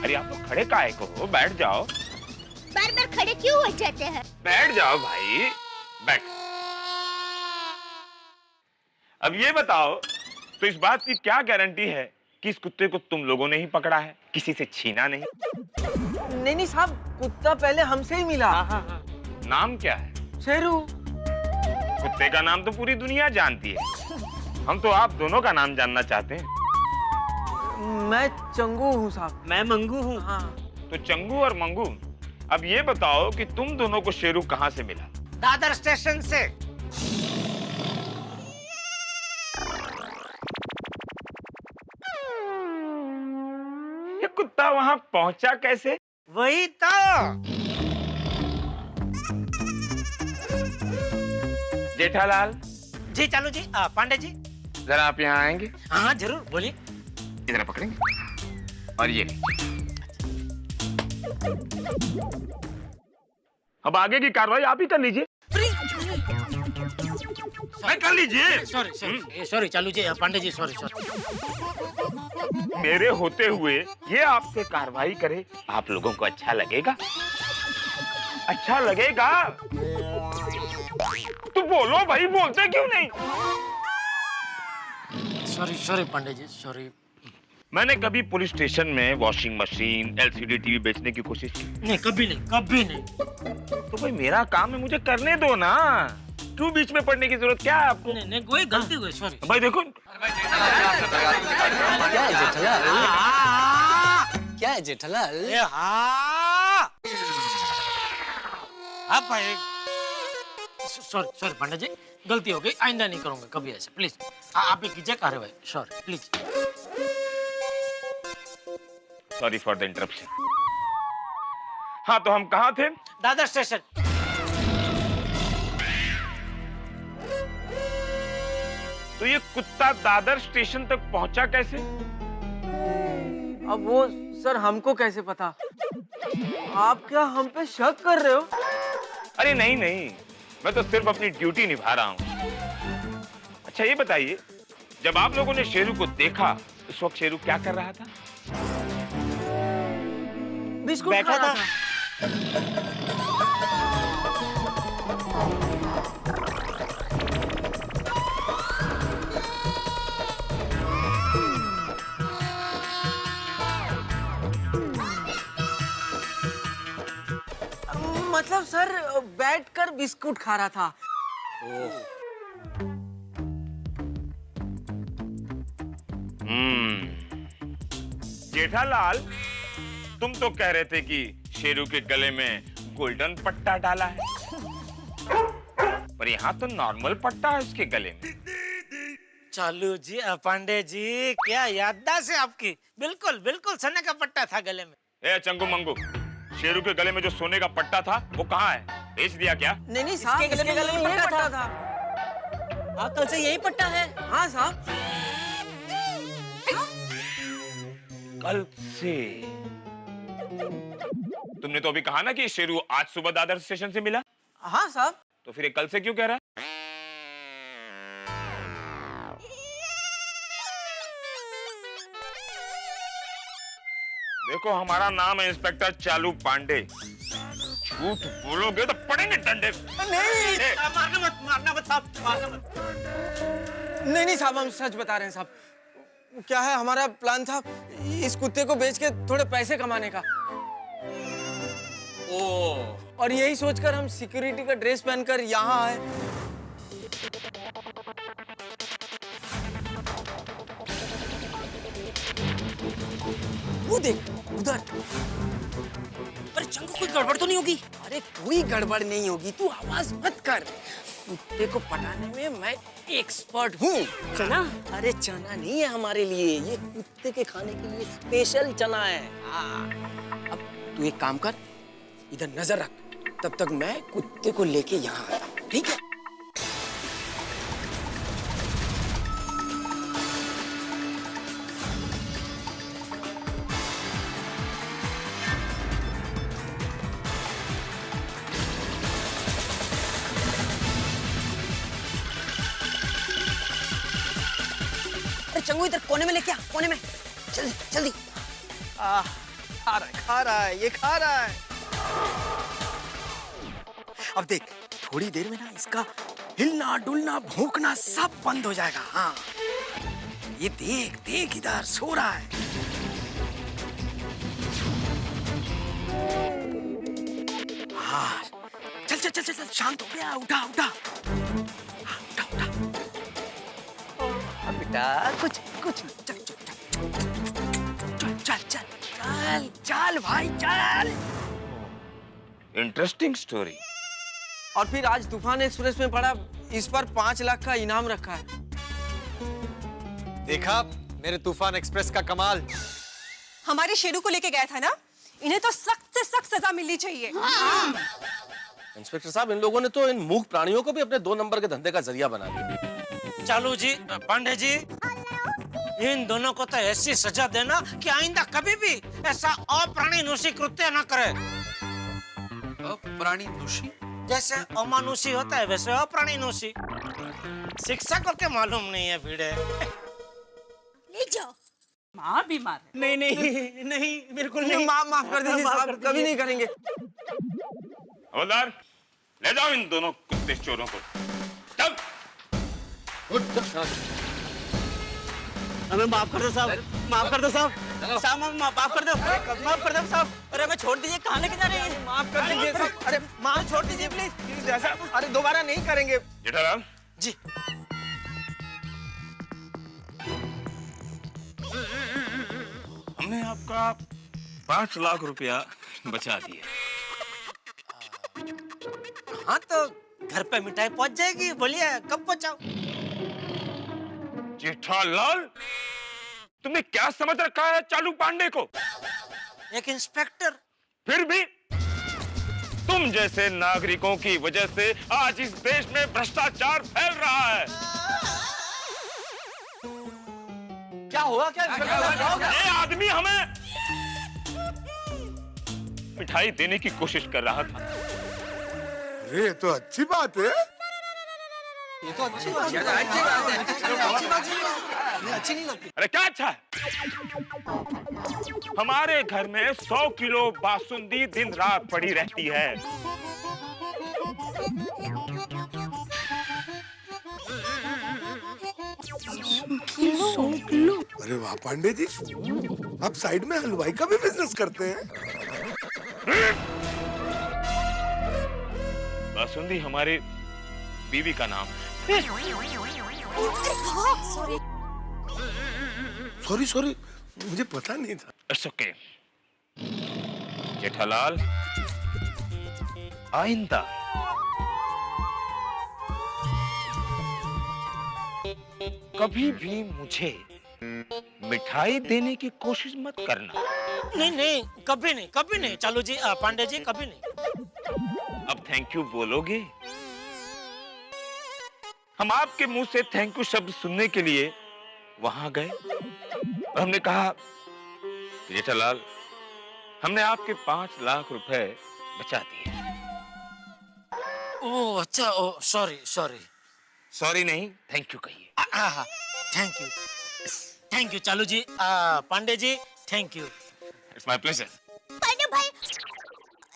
अरे आप लोग खड़े काहे को हो? बैठ जाओ। बार बार खड़े क्यों हो जाते हैं? बैठ जाओ भाई, बैठ। अब ये बताओ, तो इस बात की क्या गारंटी है कि इस कुत्ते को तुम लोगों ने ही पकड़ा है, किसी से छीना नहीं? नहीं साहब, कुत्ता पहले हमसे ही मिला। नाम क्या है? शेरू। कुत्ते का नाम तो पूरी दुनिया जानती है। हम तो आप दोनों का नाम जानना चाहते हैं। मैं चंगू हूँ साहब। मैं मंगू हूँ। हाँ। तो चंगू और मंगू, अब ये बताओ कि तुम दोनों को शेरू कहाँ से मिला? दादर स्टेशन से। ये कुत्ता वहाँ पहुँचा कैसे? वही तो। जेठालाल जी चालू जी। पांडे जी जरा आप यहाँ आएंगे? हाँ जरूर, बोलिए। इधर पकड़ेंगे और ये अब आगे की कार्रवाई आप ही कर लीजिए। कर लीजिए। सॉरी चालू जी, पांडे जी सॉरी। मेरे होते हुए ये आपसे कार्रवाई करे, आप लोगों को अच्छा लगेगा? अच्छा लगेगा तो बोलो भाई, बोलते क्यों नहीं? Sorry Pandey ji, sorry. मैंने कभी पुलिस स्टेशन में वॉशिंग मशीन, एलसीडी टीवी बेचने की कोशिश की? नहीं, कभी नहीं। तो भाई मेरा काम है, मुझे करने दो ना। क्यों बीच में पड़ने की जरूरत क्या है आपको? नहीं, कोई गलती हुई, सॉरी। भाई देखो, क्या है जेठालाल? सॉरी पांडे जी, गलती हो गई, आइंदा नहीं करूंगा कभी ऐसे, प्लीज। आप ही कीजिए कार्रवाई, sorry please. Sorry for the interruption. हाँ, तो हम कहाँ थे? दादर स्टेशन। तो ये कुत्ता दादर स्टेशन तक पहुंचा कैसे? अब वो सर हमको कैसे पता? आप क्या हम पे शक कर रहे हो? अरे नहीं, मैं तो सिर्फ अपनी ड्यूटी निभा रहा हूँ। अच्छा ये बताइए, जब आप लोगों ने शेरू को देखा, उस वक्त शेरू क्या कर रहा था? बिस्कुट बैठा था। मतलब सर बैठ बैठकर बिस्कुट खा रहा था। जेठालाल, तुम तो कह रहे थे कि शेरू के गले में गोल्डन पट्टा डाला है, पर यहाँ तो नॉर्मल पट्टा है उसके गले में। चालू जी, पांडे जी, क्या याददाश्त है आपकी। बिल्कुल बिल्कुल सोने का पट्टा था गले में। ए चंगू मंगू, शेरू के गले में जो सोने का पट्टा था वो कहाँ है? बेच दिया क्या? नहीं साहब, इसके गले में यही पट्टा था। कल से यही पट्टा है। हाँ साहब, कल से? तुमने तो अभी कहा ना कि शेरू आज सुबह दादर स्टेशन से मिला। हाँ साहब। तो फिर ये कल से क्यों कह रहा है? देखो, हमारा नाम है इंस्पेक्टर चालू पांडे। झूठ बोलोगे तो पड़ेंगे डंडे। नहीं, मारना मत साहब, मारना मत। नहीं साहब, हम सच बता रहे हैं साहब। क्या है, हमारा प्लान था इस कुत्ते को बेच के थोड़े पैसे कमाने का। और यही सोचकर हम सिक्योरिटी का ड्रेस पहनकर यहाँ आए। वो देख उधर। अरे चंगू, कोई गड़बड़ तो नहीं होगी? अरे कोई गड़बड़ नहीं होगी, तू आवाज मत कर। कुत्ते को पटाने में मैं एक्सपर्ट हूँ। चना? अरे चना नहीं है हमारे लिए, ये कुत्ते के खाने के लिए स्पेशल चना है। हाँ। अब तू एक काम कर, इधर नजर रख, तब तक मैं कुत्ते को लेके यहाँ आता हूँ, ठीक है? चंगू, इधर कोने में लेके आ, कोने में। जल्दी जल्दी। खा रहा है, ये खा रहा है। अब देख, थोड़ी देर में ना इसका हिलना डुलना भौंकना सब बंद हो जाएगा। हाँ, ये देख देख, इधर सो रहा है। हाँ, चल चल चल चल, शांत हो गया, उठा उठा। हाँ, उठा उठा। बेटा, कुछ कुछ चल चल चल चल चल चल चल भाई चल। Interesting story. और फिर आज तूफान एक्सप्रेस में पड़ा, इस पर 5 लाख का इनाम रखा है। देखा मेरे तूफान एक्सप्रेस का कमाल। हमारे शेरू को लेके गया था ना, इन्हें तो सख्त से सख्त सजा मिलनी चाहिए। हाँ। इंस्पेक्टर साहब, इन लोगों ने तो इन मूक प्राणियों को भी अपने 2 नंबर के धंधे का जरिया बना दिया। चालू जी, पांडे जी, इन दोनों को तो ऐसी सजा देना कि आइंदा कभी भी ऐसा अप्राणीनुषी कृत्य न करे। अप्राणीनुषी? जैसे अमानुषी होता है वैसे अप्राणीनुषी। शिक्षकों के मालूम नहीं है भिड़े। ले जाओ। माँ बीमार है। नहीं नहीं नहीं, बिल्कुल नहीं। माफ कर दीजिए साहब, कभी नहीं करेंगे। हवलदार, ले जाओ इन दोनों कुत्ते चोरों को। चल। हमें माफ कर दो साहब, माफ कर दो साहब, साहब माफ कर दो, माफ कर दो साहब। अरे हमें छोड़ दीजिए, कहाँ लेके जा रहे हैं? माफ कर दीजिए साहब। अरे माफ छोड़ दीजिए प्लीज। ऐसा, अरे दोबारा नहीं करेंगे। जेठालाल जी। हमने आपका 5 लाख रुपया बचा दिया। हाँ, तो घर पे मिठाई पहुंच जाएगी। बोलिए कब पहुंचाओ? जेठालाल, तुमने क्या समझ रखा है चालू पांडे को? एक इंस्पेक्टर। फिर भी तुम जैसे नागरिकों की वजह से आज इस देश में भ्रष्टाचार फैल रहा है। क्या हुआ? क्या ये आदमी हमें मिठाई देने की कोशिश कर रहा था। अरे ये तो अच्छी बात है। ये तो अच्छी बात है। अच्छी बात है। अच्छी नहीं लगती। अरे क्या अच्छा है? हमारे घर में 100 किलो बासुंदी दिन रात पड़ी रहती है। अरे वाह पांडे जी, आप साइड में हलवाई का भी बिजनेस करते हैं? बासुंदी हमारे बीवी का नाम है। सॉरी सॉरी, मुझे पता नहीं था। इट्स ओके जेठालाल, आइंदा कभी भी मुझे मिठाई देने की कोशिश मत करना। नहीं नहीं, कभी नहीं चालू जी, पांडे जी, कभी नहीं। अब थैंक यू बोलोगे? हम आपके मुंह से थैंक यू शब्द सुनने के लिए वहां गए और हमने कहा जेठालाल, हमने आपके 5 लाख रुपए बचा दिए। ओह अच्छा, ओह सॉरी सॉरी। सॉरी नहीं, थैंक यू कहिए। Thank you Chalu ji, Pandey ji, thank you. It's my pleasure. Pandey भाई,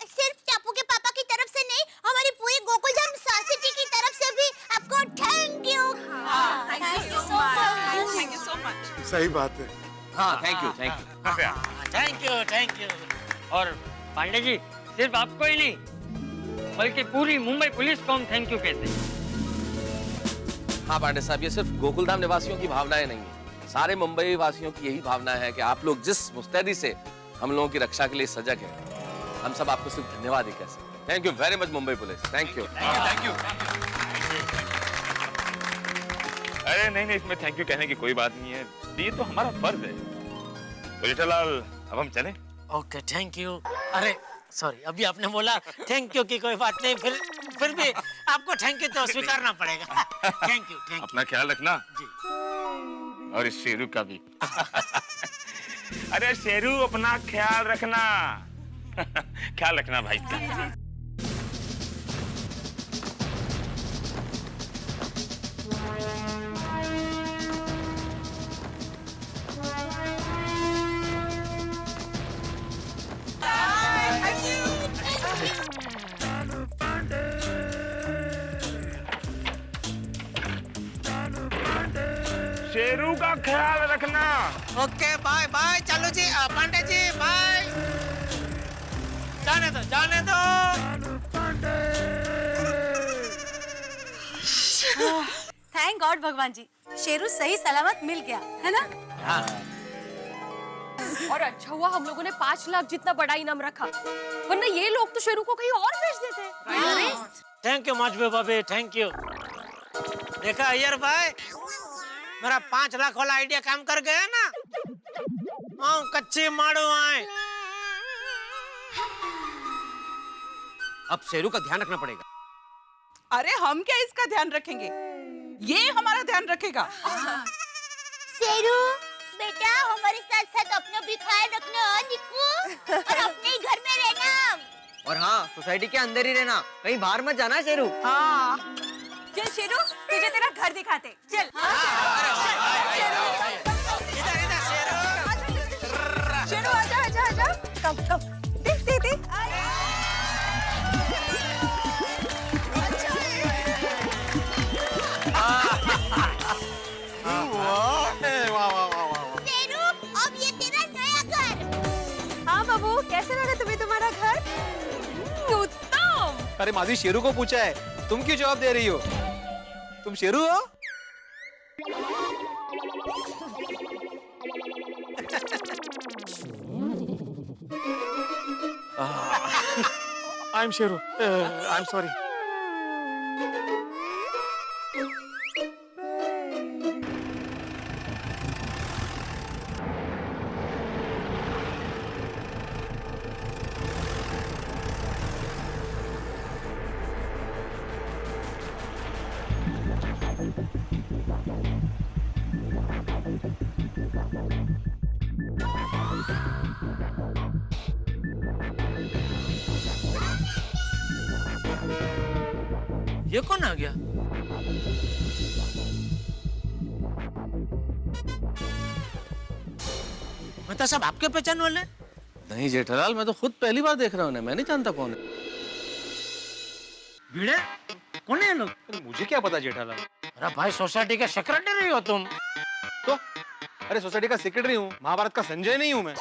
सिर्फ टापू के पापा की तरफ से नहीं, हमारी पूरी गोकुलधाम सोसाइटी की तरफ से भी आपको thank you. Thank you so much. सही बात है। हाँ, थैंक यू। Thank you. और पांडे जी, सिर्फ आपको ही नहीं बल्कि पूरी मुंबई पुलिस को हम थैंक यू कहते हैं। हाँ पांडे साहब, ये सिर्फ गोकुलधाम निवासियों की भावनाएं नहीं है, सारे मुंबई वासियों की यही भावना है कि आप लोग जिस मुस्तैदी से हम लोगों की रक्षा के लिए सजग हैं, हम सब आपको सिर्फ धन्यवाद ही कह सकते हैं। Thank you very much Mumbai police, thank you. अरे नहीं, इसमें थैंक यू कहने की कोई बात नहीं है, ये तो हमारा फर्ज है। तो जेठालाल, अब हम चलें? Okay, thank you. अरे सॉरी, अभी आपने बोला थैंक यू की कोई बात नहीं, फिर भी आपको थैंक यू तो स्वीकारना पड़ेगा। Thank you. अपना ख्याल रखना जी। और इस शेरू का भी। अरे शेरू, अपना ख्याल रखना। ख्याल रखना भाई का। शेरू का ख्याल रखना। ओके, बाय बाय चालू जी, पांडे जी, बाय। जाने दो। थैंक गॉड भगवान जी, शेरू सही सलामत मिल गया, है ना? हाँ। और अच्छा हुआ हम लोगों ने 5 लाख जितना बड़ा इनाम रखा, वरना ये लोग तो शेरू को कहीं और भेज देते। थैंक यू माजबे बाबे, थैंक यू। देखा अय्यर भाई, मेरा 5 लाख वाला आइडिया काम कर गया ना। कच्ची मारो आए। अब शेरू का ध्यान रखना पड़ेगा। अरे हम क्या इसका ध्यान रखेंगे, ये हमारा ध्यान रखेगा। शेरू बेटा, हमारे साथ साथ अपना भी ख्याल रखना निक्कू, और अपने ही घर में रहना। और हाँ, सोसाइटी के अंदर ही रहना, कहीं बाहर मत जाना शेरू। हाँ, चल शेरू, तुझे तेरा घर दिखाते, चल। शेरू आजा, कम देख। शेरू, अब ये तेरा नया घर। हाँ बाबू, कैसे लगा तुम्हें तुम्हारा घर? उत्तम। अरे माधवी, शेरू को पूछा है, तुम क्यों जवाब दे रही हो? तुम शेरू हो? I am Sheru, I am sorry. ये कौन आ गया? मेहता साहब, आपके पहचान वाले? नहीं जेठालाल, मैं तो खुद पहली बार देख रहा हूँ, मैं नहीं जानता कौन है। भिड़े, कौन है ये लोग? मुझे क्या पता जेठालाल। अरे भाई, सोसाइटी के सेक्रेटरी हो तुम? तो अरे सोसाइटी का सेक्रेटरी हूँ, महाभारत का संजय नहीं हूँ मैं।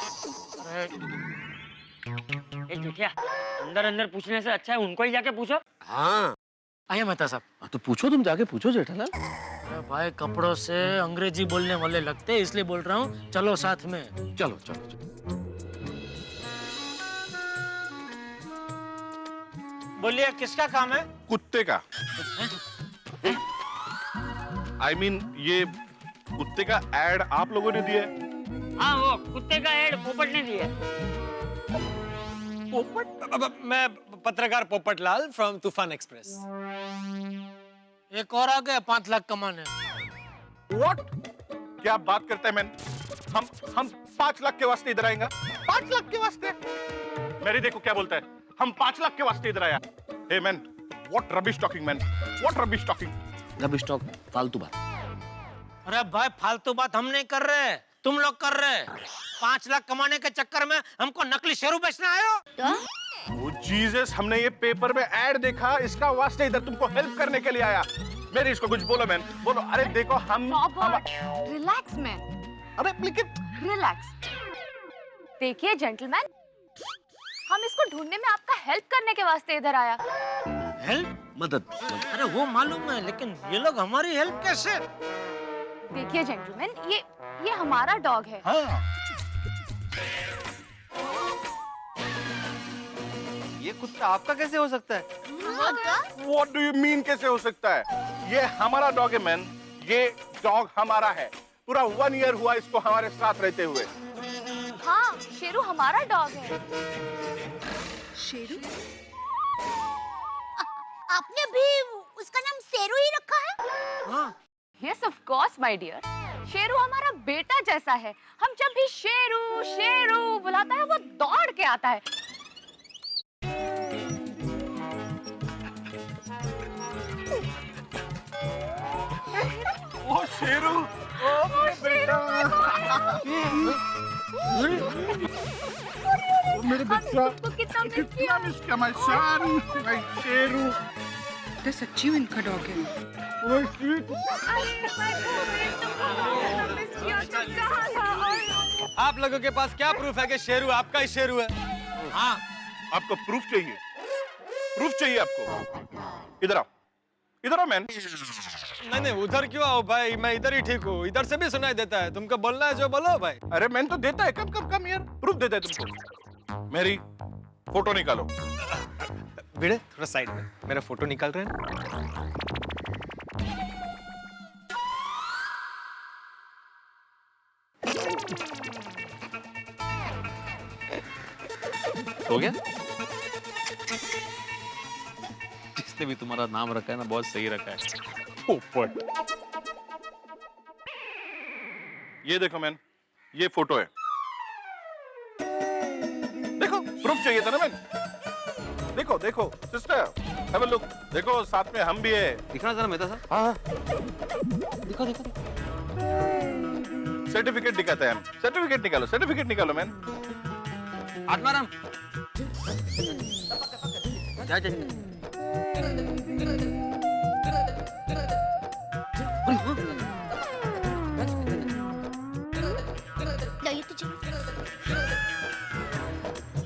ए जुटिया, अंदर पूछने से अच्छा है उनको ही जाके पूछो। हाँ आइए मेहता साहब। तो पूछो, तुम जाके पूछो जेठालाल। अरे भाई कपड़ों से अंग्रेजी बोलने वाले लगते हैं, इसलिए बोल रहा हूँ, चलो साथ में। चलो चलो चलो। बोलिए किसका काम है? कुत्ते का। I mean, ये कुत्ते का एड आप लोगों ने दिया है? हाँ वो कुत्ते का एड पोपट ने दिया। पोपट? मैं पत्रकार पोपट लाल फ्रॉम तूफान एक्सप्रेस। एक और आ गया 5 लाख कमाने। What? क्या बात करते हैं मैन? हम 5 लाख के वास्ते इधर आएंगे? 5 लाख के वास्ते? मेरी देखो क्या बोलता है, हम 5 लाख के वास्ते इधर आया। Hey man, what rubbish talking man? What rubbish talking? Rubbish talk, फालतू बात। अरे भाई फालतू बात हम नहीं कर रहे, तुम लोग कर रहे। 5 लाख कमाने के चक्कर में हमको नकली शेरू बेचने आए हो? Oh Jesus, हमने ये पेपर में एड देखा, इसका वास्ते इधर तुमको हेल्प करने के लिए आया। मेरी इसको कुछ बोलो मैन, बोलो। अरे देखो हम रिलैक्स मैन। अरे लेकिन रिलैक्स। देखिए जेंटलमैन, हम इसको ढूंढने में आपका हेल्प करने के वास्ते इधर आया। हेल्प? मदद। अरे वो मालूम है, लेकिन ये लोग हमारी हेल्प कैसे? देखिए जेंटलमैन, ये हमारा डॉग है। हाँ। ये कुत्ता आपका कैसे हो सकता है? What do you mean कैसे हो सकता है? ये हमारा डॉग है मैन, ये डॉग हमारा है। पूरा 1 ईयर हुआ इसको हमारे साथ रहते हुए। हाँ, शेरू हमारा डॉग है। शेरू? आपने भी उसका नाम शेरू ही रखा है? हाँ। Yes, of course, my dear. Sheru हमारा बेटा जैसा है। हम जब भी शेरू शेरू बुलाता है, वो दौड़ के आता है। ओ शेरू, ओ बेटा, मेरे बच्चा, कितना मिस किया माय सन, माय शेरू। तो सच्ची में इनका डॉग है। ओ स्वीट। आप लोगों के पास क्या प्रूफ है कि शेरू आपका ही शेरू है? हाँ, आपको प्रूफ चाहिए? प्रूफ चाहिए आपको? इधर आओ, इधर आओ मैन। नहीं, उधर क्यों आओ भाई, मैं इधर ही ठीक हूँ। इधर से भी सुनाई देता है। तुमको बोलना है जो बोलो भाई। अरे मैन तो देता है, कम यार, प्रूफ देता है तुमको। मेरी फोटो निकालो। भिड़े थोड़ा साइड में, मेरा फोटो निकाल रहे हैं। हो गया? जिसने भी तुम्हारा नाम रखा है ना, बहुत सही रखा है। पोपट। ये देखो मैन, ये फोटो है। देखो, प्रूफ चाहिए था ना मैन। देखो देखो सिस्टर, हैव अ लुक। देखो साथ में हम भी है। दिखना जरा मेहता साहब। हाँ, दिखो। सर्टिफिकेट दिखाते हैं हम। सर्टिफिकेट निकालो मैन। आत्माराम।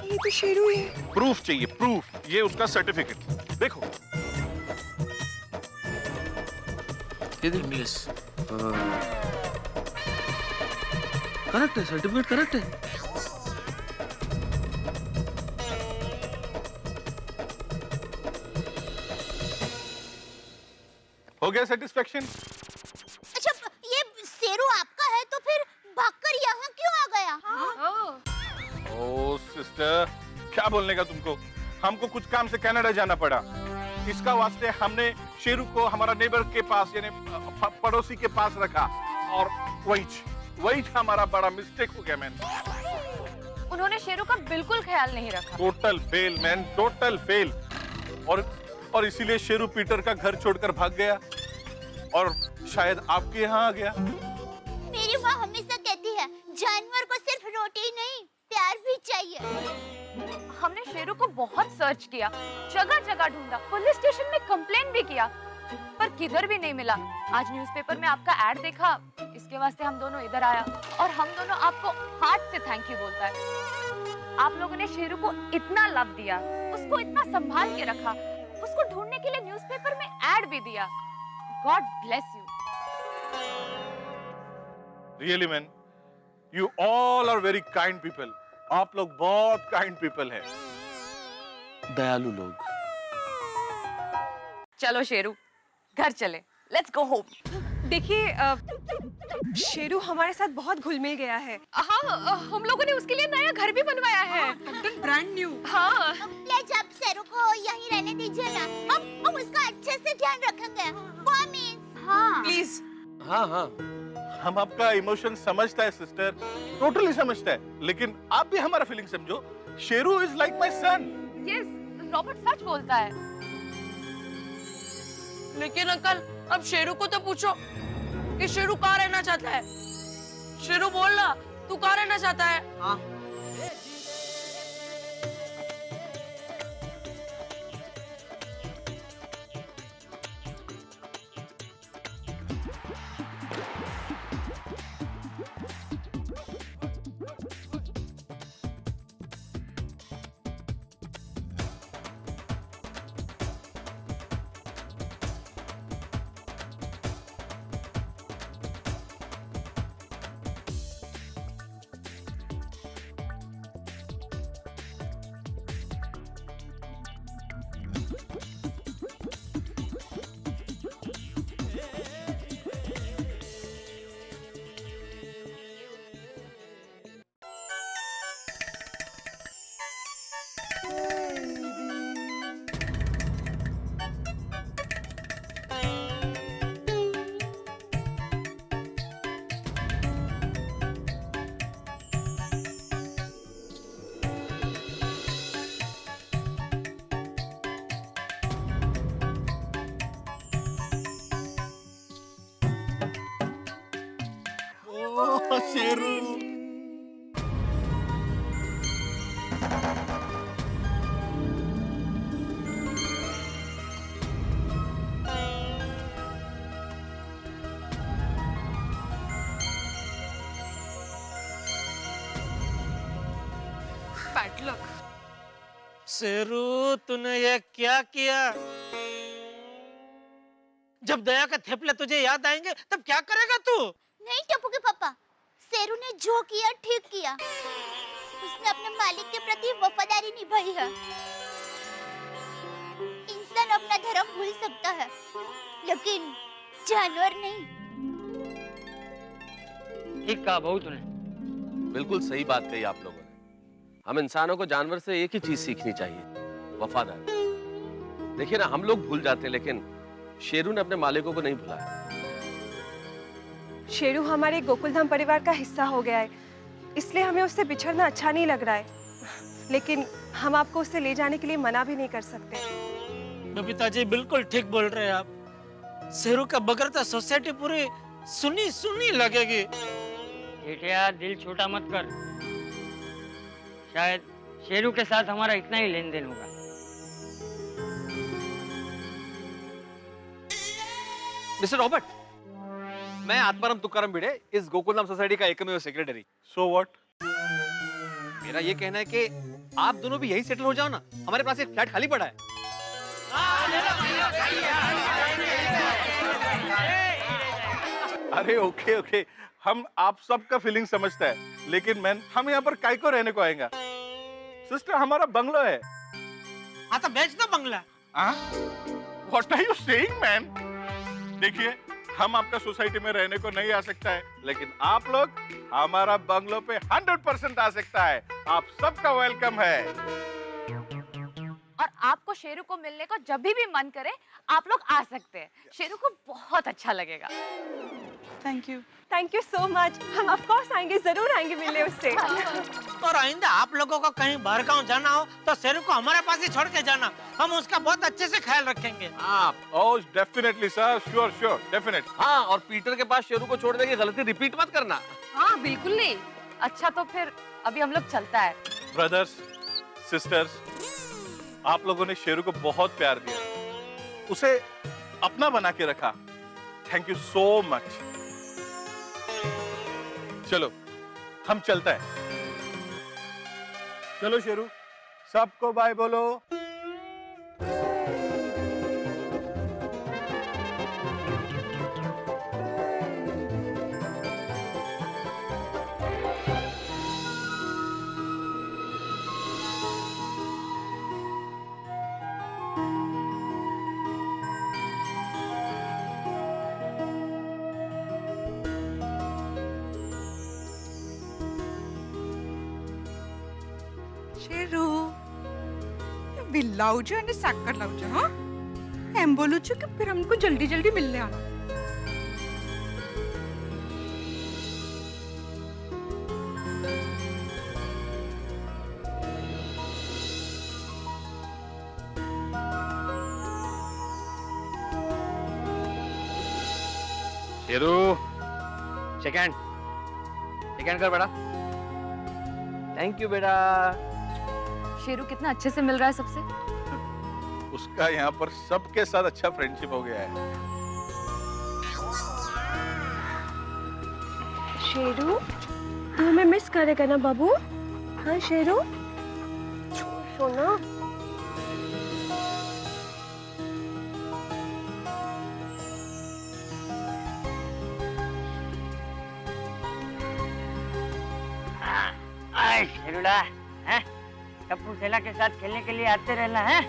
ये तो शेरू है। प्रूफ चाहिए, प्रूफ। ये उसका सर्टिफिकेट देखो। इंग्लिश करेक्ट है, सर्टिफिकेट करेक्ट है। हो गया सेटिस्फेक्शन? अच्छा, ये शेरू आपका है तो फिर भागकर यहाँ क्यों आ गया? ओ सिस्टर, क्या बोलने का तुमको? हमको कुछ काम से कनाडा जाना पड़ा। इसका वास्ते हमने शेरू को हमारा नेबर के पास, यानी पड़ोसी के पास रखा, और वही हमारा बड़ा मिस्टेक हो गया मैन। उन्होंने शेरू का बिल्कुल ख्याल नहीं रखा। Total fail man, total fail. और इसीलिए शेरू पीटर का घर छोड़कर भाग गया और शायद आपके यहाँ आ गया। मेरी माँ हमेशा कहती है, जानवर को सिर्फ रोटी ही नहीं, प्यार भी चाहिए। हमने शेरू को बहुत सर्च किया, जगह जगह ढूंढा, पुलिस स्टेशन में कंप्लेन भी किया, पर किधर भी नहीं मिला। आज न्यूज़पेपर में आपका ऐड देखा, इसके वास्ते हम दोनों इधर आया, और हम दोनों आपको हार्ट से थैंक यू बोलता है। आप लोगों ने शेरू को इतना लव दिया, उसको इतना संभाल के रखा, उसको ढूंढने करने के लिए न्यूज़पेपर में ऐड भी दिया। God bless you. Really man, you all are very kind people. आप लोग बहुत काइंड पीपल हैं, दयालु लोग। चलो शेरू, घर चले। Let's go home. देखिए शेरू हमारे साथ बहुत घुल मिल गया है। हाँ, हम लोगों ने उसके लिए नया घर भी बनवाया है। एकदम ब्रांड न्यू। हाँ। प्लीज आप शेरू को यहीं रहने दीजिए ना। हम उसका अच्छे से ध्यान रखेंगे। प्रॉमिस। हाँ। प्लीज। हाँ हाँ, हम आपका इमोशन समझता है सिस्टर, टोटली समझता है, लेकिन आप भी हमारा फीलिंग समझो। Sheru is like my son. Yes, Robert सच बोलता है। लेकिन अंकल, अब शेरू को तो पूछो कि शेरू कहाँ रहना चाहता है। शेरू बोल ना, तू कहाँ रहना चाहता है? हाँ। शेरू। Bad luck. शेरू, तूने ये क्या किया? जब दया के थेपले तुझे याद आएंगे तब क्या करेगा तू? नहीं टप्पू के पापा, शेरू ने जो किया ठीक किया। उसने अपने मालिक के प्रति वफादारी निभाई है। इंसान अपना धर्म भूल सकता है, लेकिन जानवर नहीं। ठीक कहा बहू तूने। बिल्कुल सही बात कही आप लोगों ने। हम इंसानों को जानवर से एक ही चीज सीखनी चाहिए, वफादारी। देखिए ना, हम लोग भूल जाते हैं, लेकिन शेरू ने अपने मालिकों को नहीं भुलाया। शेरू हमारे गोकुलधाम परिवार का हिस्सा हो गया है, इसलिए हमें उससे बिछड़ना अच्छा नहीं लग रहा है। लेकिन हम आपको उससे ले जाने के लिए मना भी नहीं कर सकते। बबीता जी बिल्कुल ठीक बोल रहे हैं आप। शेरू का बगैर तो सोसाइटी पूरी सुनी सुनी लगेगी। जेठिया, दिल छोटा मत कर। शायद शेरू के साथ हमारा इतना ही लेन देन होगा। मिस्टर रॉबर्ट, मैं आत्माराम तुकाराम भिड़े, इस गोकुलधाम सोसाइटी का एकमेव सेक्रेटरी। So what? मेरा ये कहना है कि आप दोनों भी यहीं सेटल हो जाओ ना। हमारे पास एक फ्लैट खाली पड़ा है। अरे ओके ओके, हम आप सबका फीलिंग समझता है, लेकिन मैन हम यहाँ पर काय को रहने को आएंगे? सिस्टर, हमारा बंगलो है। हाँ तो बेच दो बंगला। What are you saying, man? देखिए, हम आपका सोसाइटी में रहने को नहीं आ सकता है, लेकिन आप लोग हमारा बंगलो पे 100% आ सकता है। आप सबका वेलकम है। और आपको शेरू को मिलने को जब भी मन करे, आप लोग आ सकते हैं। शेरू को बहुत अच्छा लगेगा। Thank you so much. हम ऑफ कोर्स आएंगे, जरूर आएंगे मिलने उससे। और आइंदा आप लोगों को कहीं बाहर गांव जाना हो तो शेरू को हमारे पास ही छोड़ के जाना। हम उसका बहुत अच्छे से ख्याल रखेंगे। Oh definitely sir, sure sure, definite. हाँ, और पीटर के पास शेरू को छोड़ने की गलती रिपीट मत करना। हाँ बिल्कुल नहीं। अच्छा तो फिर अभी हम लोग चलता है। ब्रदर्स, सिस्टर्स, आप लोगों ने शेरू को बहुत प्यार दिया, उसे अपना बना के रखा। Thank you so much. चलो हम चलते हैं। चलो शेरू, सबको बाय बोलो। जल्दी लाओ અને સાકર લાવજો હા એમ બોલું છું કે फिर हमको जल्दी जल्दी मिलने आना शेरू सेकंड कर बेटा। थैंक यू बेटा। शेरू कितना अच्छे से मिल रहा है सबसे। उसका यहाँ पर सबके साथ अच्छा फ्रेंडशिप हो गया है। शेरू तू हमें मिस करेगा ना बाबू? हाँ शेरू सोना। आए शेरूला, हैं? टप्पू सेला के साथ खेलने के लिए आते रहना है।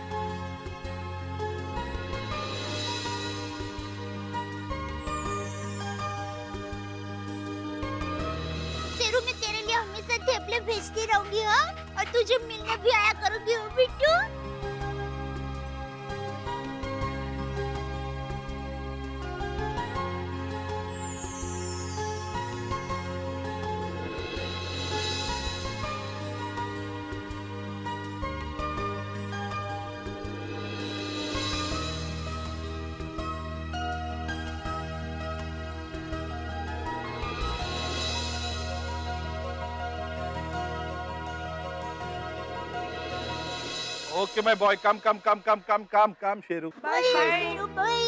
शेरू मैं तेरे लिए हमेशा थेपले भेजती रहूंगी हाँ और तुझे मिलने भी आया करूंगी हो Bittu. Okay, my boy, come, Sheru. Bye Sheru bye.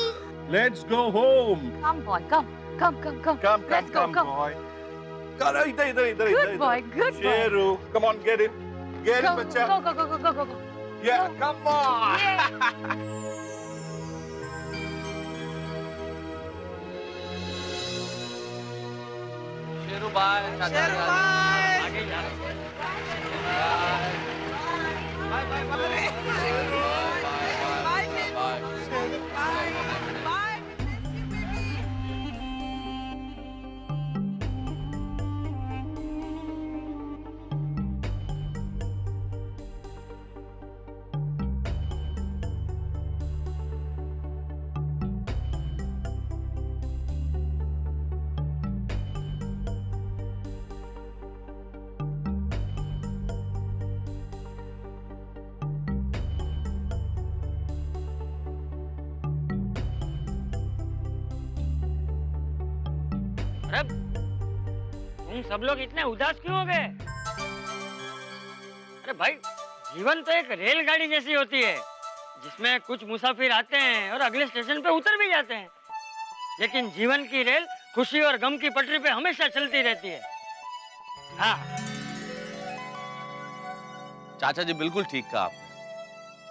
Let's go home. Come boy, come. Let's go, come. boy. Come, इधर। Good boy, good boy. Sheru, come on, get in, बच्चा। Go. Yeah, come on. Sheru bye. Sheru bye. आगे जा। अरे तुम सब लोग इतने उदास क्यों हो गए? अरे भाई जीवन तो एक रेलगाड़ी जैसी होती है जिसमें कुछ मुसाफिर आते हैं और अगले स्टेशन पे उतर भी जाते हैं, लेकिन जीवन की रेल खुशी और गम की पटरी पे हमेशा चलती रहती है। हाँ चाचा जी बिल्कुल ठीक कहा आपने।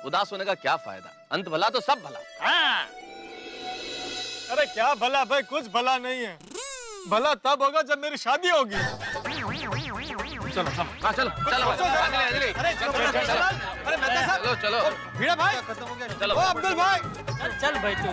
उदास होने का क्या फायदा, अंत भला तो सब भला। हाँ अरे क्या भला भाई, कुछ भला नहीं है। भला तब होगा जब मेरी शादी होगी। चलो हाँ चलो अरे मेहता साहब, चलो भीड़ा भाई, चलो ओ अब्दुल भाई, चल भाई तू